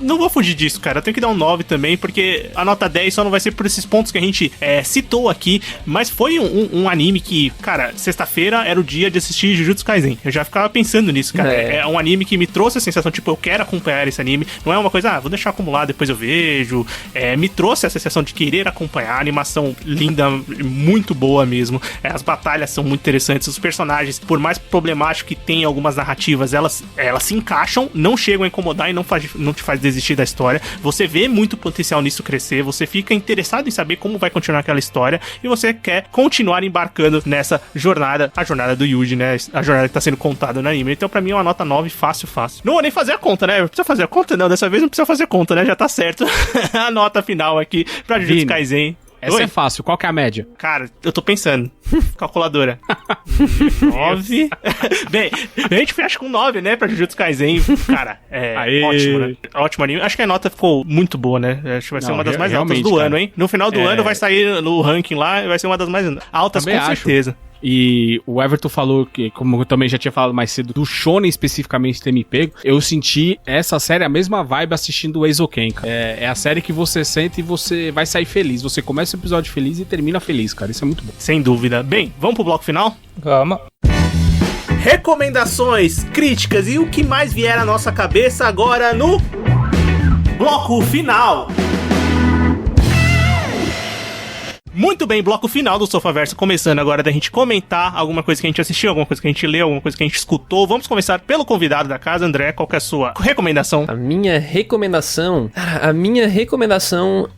Não vou fugir disso, cara. Eu tenho que dar um 9 também, porque a nota 10 só não vai ser por esses pontos que a gente citou aqui, mas foi um anime que, cara, sexta-feira era o dia de assistir Jujutsu Kaisen. Eu já ficava pensando nisso, cara. É um anime que me trouxe a sensação, tipo, eu quero acompanhar esse anime. Não é uma coisa, vou deixar acumular, depois eu vejo. Me trouxe a sensação de querer acompanhar. A animação linda, muito boa mesmo. As batalhas são muito interessantes. Os personagens, por mais problemático que tenham algumas narrativas, elas se encaixam, não chegam a incomodar e não te faz desistir da história. Você vê muito potencial nisso crescer, você fica interessado em saber como vai continuar aquela história. história e você quer continuar embarcando nessa jornada, a jornada do Yuji, né? A jornada que tá sendo contada no anime. Então, pra mim, é uma nota 9 fácil. Não vou nem fazer a conta, né? Precisa fazer a conta? Não, dessa vez não precisa fazer conta, né? Já tá certo. A nota final aqui pra Jujutsu Kaisen. Essa é fácil, qual que é a média? Cara, eu tô pensando. Calculadora. 9. Bem, a gente fecha com 9, né? Pra Jujutsu Kaisen. Cara, ótimo, né? Ótimo anime. Acho que a nota ficou muito boa, né? Acho que vai ser uma das mais altas do ano, hein? No final do ano vai sair no ranking lá e vai ser uma das mais altas, também com certeza. E o Everton falou que, como eu também já tinha falado mais cedo, do Shonen especificamente ter me pego, eu senti essa série a mesma vibe assistindo o Eizouken, cara. É a série que você sente e você vai sair feliz. Você começa o episódio feliz e termina feliz, cara. Isso é muito bom. Sem dúvida. Bem, vamos pro bloco final? Vamos. Recomendações, críticas e o que mais vier à nossa cabeça agora no bloco final. Muito bem, bloco final do Sofaverso, começando agora da gente comentar alguma coisa que a gente assistiu, alguma coisa que a gente leu, alguma coisa que a gente escutou. Vamos começar pelo convidado da casa, André, qual que é a sua recomendação? A minha recomendação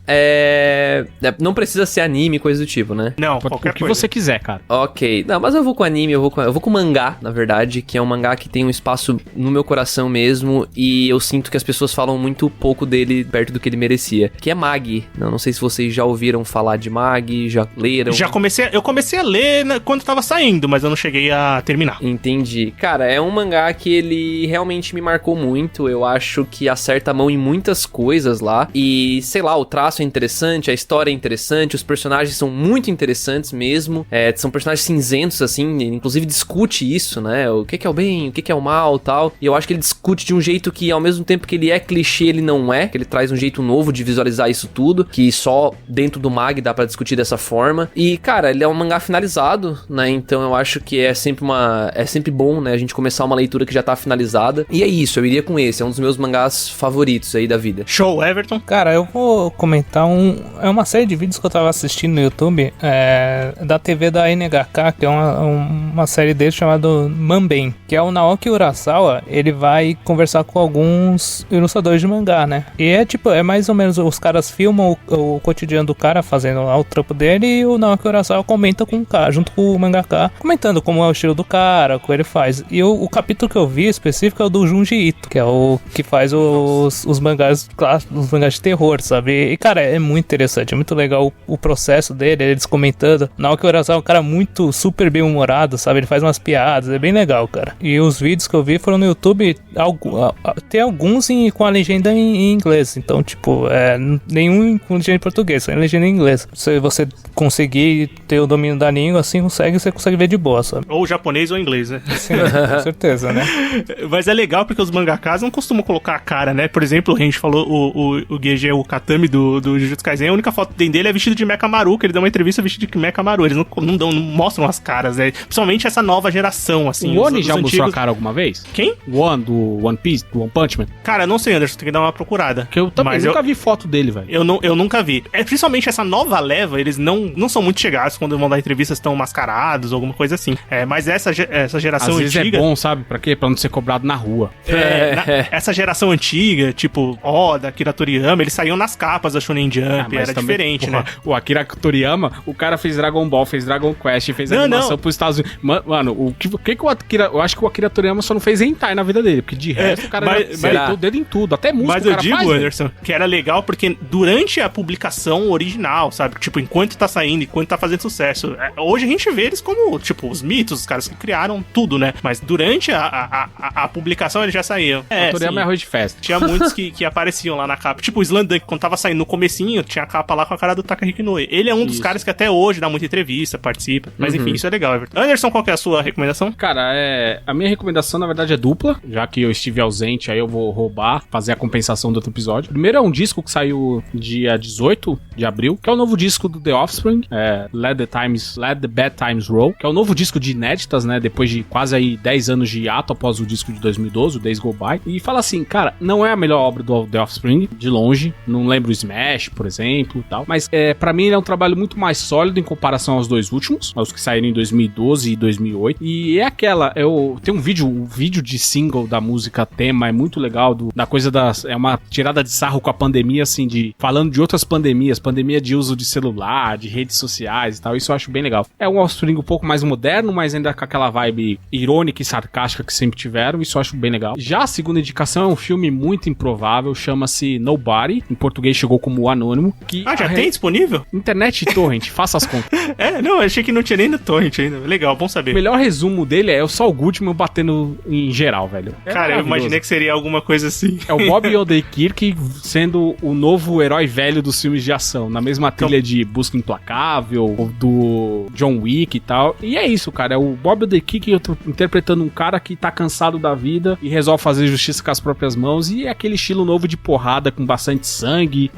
é... Não precisa ser anime, coisa do tipo, né? Não, qualquer coisa. Você quiser, cara. Ok, não, mas eu vou com anime, eu vou com mangá, na verdade, que é um mangá que tem um espaço no meu coração mesmo, e eu sinto que as pessoas falam muito pouco dele perto do que ele merecia, que é Mag. Não sei se vocês já ouviram falar de Mag, já leram? Eu comecei a ler quando tava saindo, mas eu não cheguei a terminar. Entendi. Cara, é um mangá que ele realmente me marcou muito. Eu acho que acerta a mão em muitas coisas lá. E, sei lá, o traço é interessante, a história é interessante, os personagens são muito interessantes mesmo. São personagens cinzentos, assim, inclusive discute isso, né? O que é o bem, o que é o mal e tal. E eu acho que ele discute de um jeito que, ao mesmo tempo que ele é clichê, ele não é. Que ele traz um jeito novo de visualizar isso tudo, que só dentro do Mag dá pra discutir dessa forma. E, cara, ele é um mangá finalizado, né? Então eu acho que é sempre bom, né? A gente começar uma leitura que já tá finalizada. E é isso, eu iria com esse. É um dos meus mangás favoritos aí da vida. Show, Everton. Cara, eu vou comentar uma série de vídeos que eu tava assistindo no YouTube da TV da NHK, que é uma série dele chamada Manben, que é o Naoki Urasawa. Ele vai conversar com alguns ilustradores de mangá, né? E é mais ou menos, os caras filmam o cotidiano do cara fazendo lá o trampo dele, e o Naoki Urasawa comenta com o cara, junto com o mangaka, comentando como é o estilo do cara, o que ele faz. E o capítulo que eu vi específico é o do Junji Ito, que é o que faz os mangás clássicos, os mangás de terror, sabe? E, cara, é muito interessante, é muito legal o processo dele, eles comentando. Naoki Urasawa é um cara muito, super bem humorado, sabe? Ele faz umas piadas, é bem legal, cara. E os vídeos que eu vi foram no YouTube, tem alguns com a legenda em inglês, então, tipo, nenhum com legenda em português, só em legenda em inglês. Se você conseguir ter o domínio da língua, assim, você consegue ver de boa, sabe? Ou japonês ou inglês, né? Sim, com certeza, né? Mas é legal porque os mangakas não costumam colocar a cara, né? Por exemplo, a gente falou o GG, o Katami do Jujutsu Kaisen, a única foto dele é vestido de Mekamaru, que ele deu uma entrevista vestido de Mekamaru. Eles não mostram as caras, né? Principalmente essa nova geração, assim. O Oni já mostrou a cara alguma vez? Quem? O One, do One Piece, do One Punch Man. Cara, não sei, Anderson, tem que dar uma procurada. Que eu também nunca vi foto dele, velho. Eu nunca vi. Principalmente essa nova leva, eles não são muito chegados quando vão dar entrevistas, estão mascarados, alguma coisa assim. Mas essa geração às vezes antiga... é bom, sabe? Pra quê? Pra não ser cobrado na rua. Essa geração antiga, tipo Oda, Akira Toriyama, eles saíam nas capas da Shonen Jump, era também, diferente, porra, né? O Akira Toriyama, o cara fez Dragon Ball, fez Dragon Quest, fez animação pros Estados Unidos. Mano, o que o Akira... Eu acho que o Akira Toriyama só não fez hentai na vida dele, porque de resto o cara meteu o dedo em tudo, até música mas o cara eu digo, faz, Anderson, que era legal porque durante a publicação original, sabe? Tipo, enquanto tá saindo, enquanto tá fazendo sucesso. Hoje a gente vê eles como, tipo, os mitos, os caras que criaram tudo, né? Mas durante a publicação eles já saíam. O Toriyama é arroz de festa. Tinha muitos que apareciam lá na capa. Tipo, o Slandunk, quando tava saindo no comecinho, tinha a capa lá com a cara do Takahiko Inoue. Ele é um dos caras que até hoje dá muita entrevista, participa. Mas enfim, isso é legal, Everton. Anderson, qual que é a sua recomendação? Cara, a minha recomendação, na verdade, é dupla. Já que eu estive ausente, aí eu vou roubar, fazer a compensação do outro episódio. Primeiro é um disco que saiu dia 18 de abril, que é o novo disco do The Offspring, Let the Bad Times Roll, que é o novo disco de inéditas, né? Depois de quase aí 10 anos de hiato após o disco de 2012, o Days Go By. E fala assim, cara, não é a melhor obra do The Offspring, de longe. Não lembro o Smash, por exemplo, e tal. Mas pra mim ele é um trabalho muito mais sólido em comparação aos dois últimos, aos que saíram em 2012 2008. E é aquela, tem um vídeo de single da música tema, é muito legal, da coisa é uma tirada de sarro com a pandemia, assim, falando de outras pandemias, pandemia de uso de celular, de redes sociais e tal, isso eu acho bem legal. É um offspring um pouco mais moderno, mas ainda com aquela vibe irônica e sarcástica que sempre tiveram, isso eu acho bem legal. Já a segunda indicação é um filme muito improvável, chama-se Nobody, em português chegou como O Anônimo. Que já tem disponível? Internet e torrent, faça as contas. Não, achei que não tinha nem no torrent ainda. Legal, bom saber. O melhor resumo dele é o Saul Goodman batendo em geral, velho. Cara, eu imaginei que seria alguma coisa assim. É o Bob Odenkirk sendo o novo herói velho dos filmes de ação, na mesma trilha de Busca Implacável, do John Wick e tal. E é isso, cara, é o Bob Odenkirk interpretando um cara que tá cansado da vida e resolve fazer justiça com as próprias mãos, e é aquele estilo novo de porrada com bastante sangue,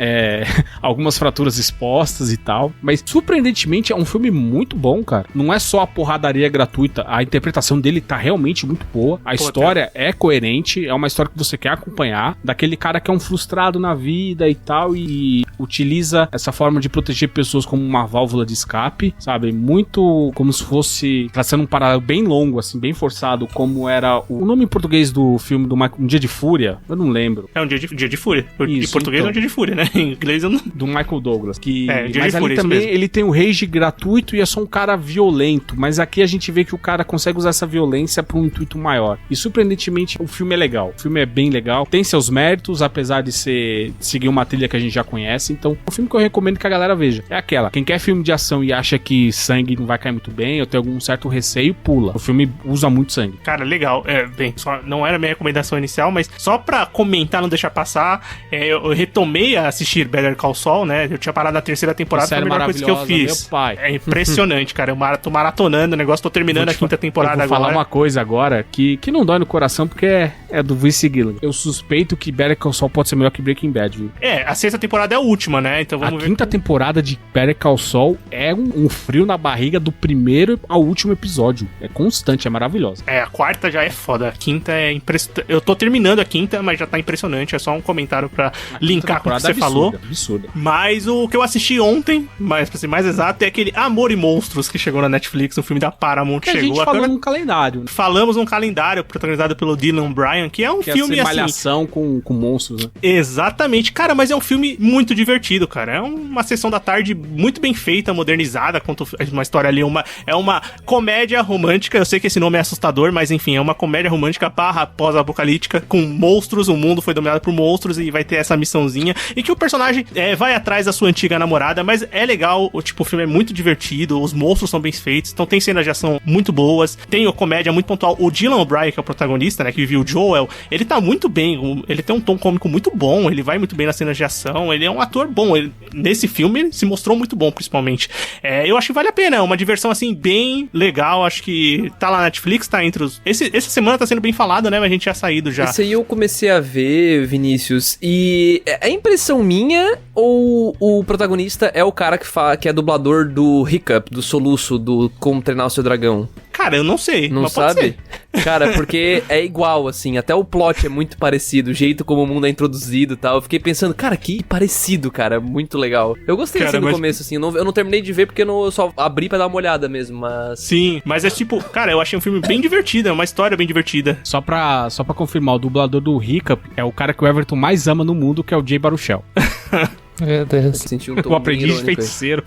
algumas fraturas expostas e tal. Mas, surpreendentemente, é um filme muito bom, cara. Não é só a porradaria gratuita, a interpretação dele tá realmente muito boa, a história é coerente, é uma história que você quer acompanhar, daquele cara que é um frustrado na vida e tal, e utiliza essa forma de proteger pessoas como uma válvula de escape, sabe? Muito como se fosse, traçando um paralelo bem longo, assim, bem forçado, como era o nome em português do filme do Michael, Um Dia de Fúria, eu não lembro. É Um Dia de Fúria. Em português então, é Um Dia de Fúria, né? Em inglês eu não... Do Michael Douglas. Mas ali também ele tem o rage gratuito e é só um cara violento, mas aqui a gente vê que o cara consegue usar essa violência para um intuito maior. E surpreendentemente o filme é legal. O filme é bem legal, tem seus méritos, apesar de seguir uma trilha que a gente já conhece. Então, é um filme que eu recomendo que a galera veja. É aquela, quem quer filme de ação e acha que sangue não vai cair muito bem, ou tem algum certo receio, pula. O filme usa muito sangue. Cara, legal. Só não era a minha recomendação inicial, mas só pra comentar, não deixar passar, eu retomei a assistir Better Call Saul, né? Eu tinha parado na terceira temporada, foi a melhor coisa que eu fiz. Meu pai. É impressionante, cara. Eu tô maratonando o negócio, tô terminando a quinta temporada agora. Eu vou falar uma coisa agora que não dói no coração, porque é do Vince Gilligan. Eu suspeito que Better Call Saul pode ser melhor que Breaking Bad, viu? A sexta temporada é a última, né? Então vamos ver. A quinta temporada de Better Call Saul é um frio na barriga do primeiro ao último episódio. É constante, é maravilhosa. A quarta já é foda. A quinta é impressionante. Eu tô terminando a quinta, mas já tá impressionante. É só um comentário pra linkar com o que você falou. Absurda. Mas o que eu assisti ontem, pra ser mais exato, é aquele Amor e Monstros que chegou na Netflix, um filme da Paramount. Que a gente falou num calendário. Falamos num calendário protagonizado pelo Dylan Bryan, que é um filme assim... malhação com monstros, né? Exatamente. Cara, mas é um filme muito divertido, cara. É uma sessão da tarde muito bem feita, modernizada, conta uma história ali, é uma comédia romântica. Eu sei que esse nome é assustador, mas enfim, é uma comédia romântica pós-apocalíptica, com monstros, o mundo foi dominado por monstros e vai ter essa missãozinha, e que o personagem vai atrás da sua antiga namorada, mas é legal, o filme é muito divertido, os monstros são bem feitos, então tem cenas de ação muito boas, tem a comédia muito pontual. O Dylan O'Brien, que é o protagonista, né, que vive o Joel, ele tá muito bem, ele tem um tom cômico muito bom, ele vai muito bem nas cenas de ação, ele é um ator bom, nesse filme ele se mostrou muito bom, principalmente. Eu acho que vale a pena, é uma diversão assim bem legal, acho que tá lá na Netflix, tá entre os... Essa semana tá sendo bem falado, né, mas a gente tinha saído já. Esse aí eu comecei a ver, Vinícius, e é impressão minha ou o protagonista é o cara que é dublador do Hiccup, do Soluço, do Como Treinar o Seu Dragão? Cara, eu não sei. Não mas sabe? Pode ser. Cara, porque é igual, assim, até o plot é muito parecido, o jeito como o mundo é introduzido e tal. Eu fiquei pensando, cara, que parecido, cara, muito legal. Eu gostei, cara, assim, no começo, assim, eu não terminei de ver porque eu só abri pra dar uma olhada mesmo, mas... Sim, mas é tipo, cara, eu achei um filme bem divertido, é uma história bem divertida. Só pra confirmar, o dublador do Hiccup é o cara que o Everton mais ama no mundo, que é o Jay Baruchel. Meu Deus. Senti o aprendiz de feiticeiro.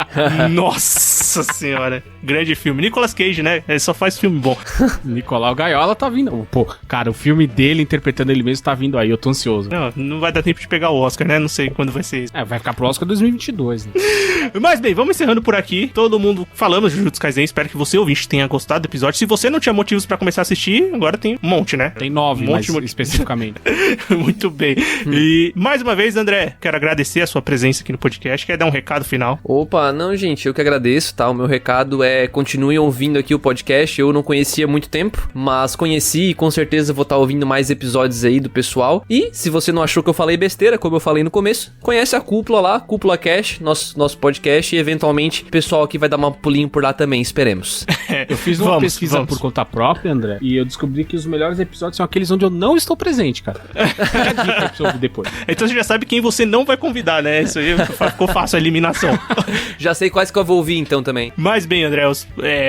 Nossa senhora. Grande filme. Nicolas Cage, né? Ele só faz filme bom. Nicolau Gaiola tá vindo. Pô, cara, o filme dele interpretando ele mesmo tá vindo aí. Eu tô ansioso. Não vai dar tempo de pegar o Oscar, né? Não sei quando vai ser isso. Vai ficar pro Oscar 2022, né? Mas bem, vamos encerrando por aqui. Todo mundo falamos de Jujutsu Kaisen. Espero que você, ouvinte, tenha gostado do episódio. Se você não tinha motivos pra começar a assistir, agora tem um monte, né? Tem 9, mais especificamente. Muito bem. E mais uma vez, André, quero agradecer a sua presença aqui no podcast. Quer dar um recado final? Opa, não, gente, eu que agradeço, tá? O meu recado é: continuem ouvindo aqui o podcast. Eu não conhecia há muito tempo, mas conheci e com certeza vou estar ouvindo mais episódios aí do pessoal. E se você não achou que eu falei besteira, como eu falei no começo, conhece a Cúpula lá, Cúpula Cash, nosso podcast, e eventualmente o pessoal aqui vai dar um pulinho por lá também, esperemos. Eu fiz uma pesquisa por conta própria, André, e eu descobri que os melhores episódios são aqueles onde eu não estou presente, cara. Fica a dica pra você ouvir depois. Então você já sabe quem você não vai convidar, né? isso aí ficou fácil a eliminação. Já sei quais que eu vou ouvir então também. Mas bem, André,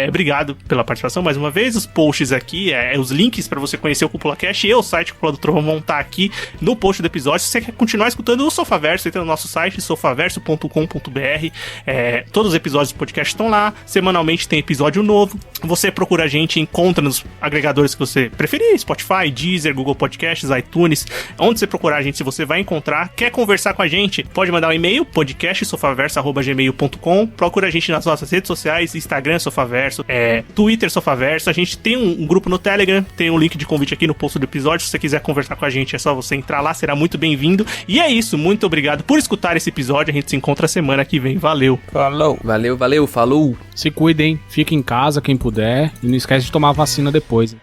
obrigado pela participação mais uma vez. Os posts aqui, os links pra você conhecer o Cúpula Cast e o site Cúpula do Trovão vão estar aqui no post do episódio. Se você quer continuar escutando o Sofaverso, entra no nosso site, sofaverso.com.br. Todos os episódios do podcast estão lá. Semanalmente tem episódio novo. Você procura a gente, encontra nos agregadores que você preferir, Spotify, Deezer, Google Podcasts, iTunes. Onde você procurar a gente, você vai encontrar. Quer conversar com a gente? Pode mandar um e-mail, podcastsofaverso@gmail.com. Procura a gente nas nossas redes sociais, Instagram Sofaverso, Twitter Sofaverso. A gente tem um grupo no Telegram, tem um link de convite aqui no post do episódio. Se você quiser conversar com a gente, é só você entrar lá, será muito bem-vindo. E é isso, muito obrigado por escutar esse episódio. A gente se encontra semana que vem. Valeu. Falou. Valeu, falou. Se cuidem, fiquem em casa quem puder e não esquece de tomar a vacina depois.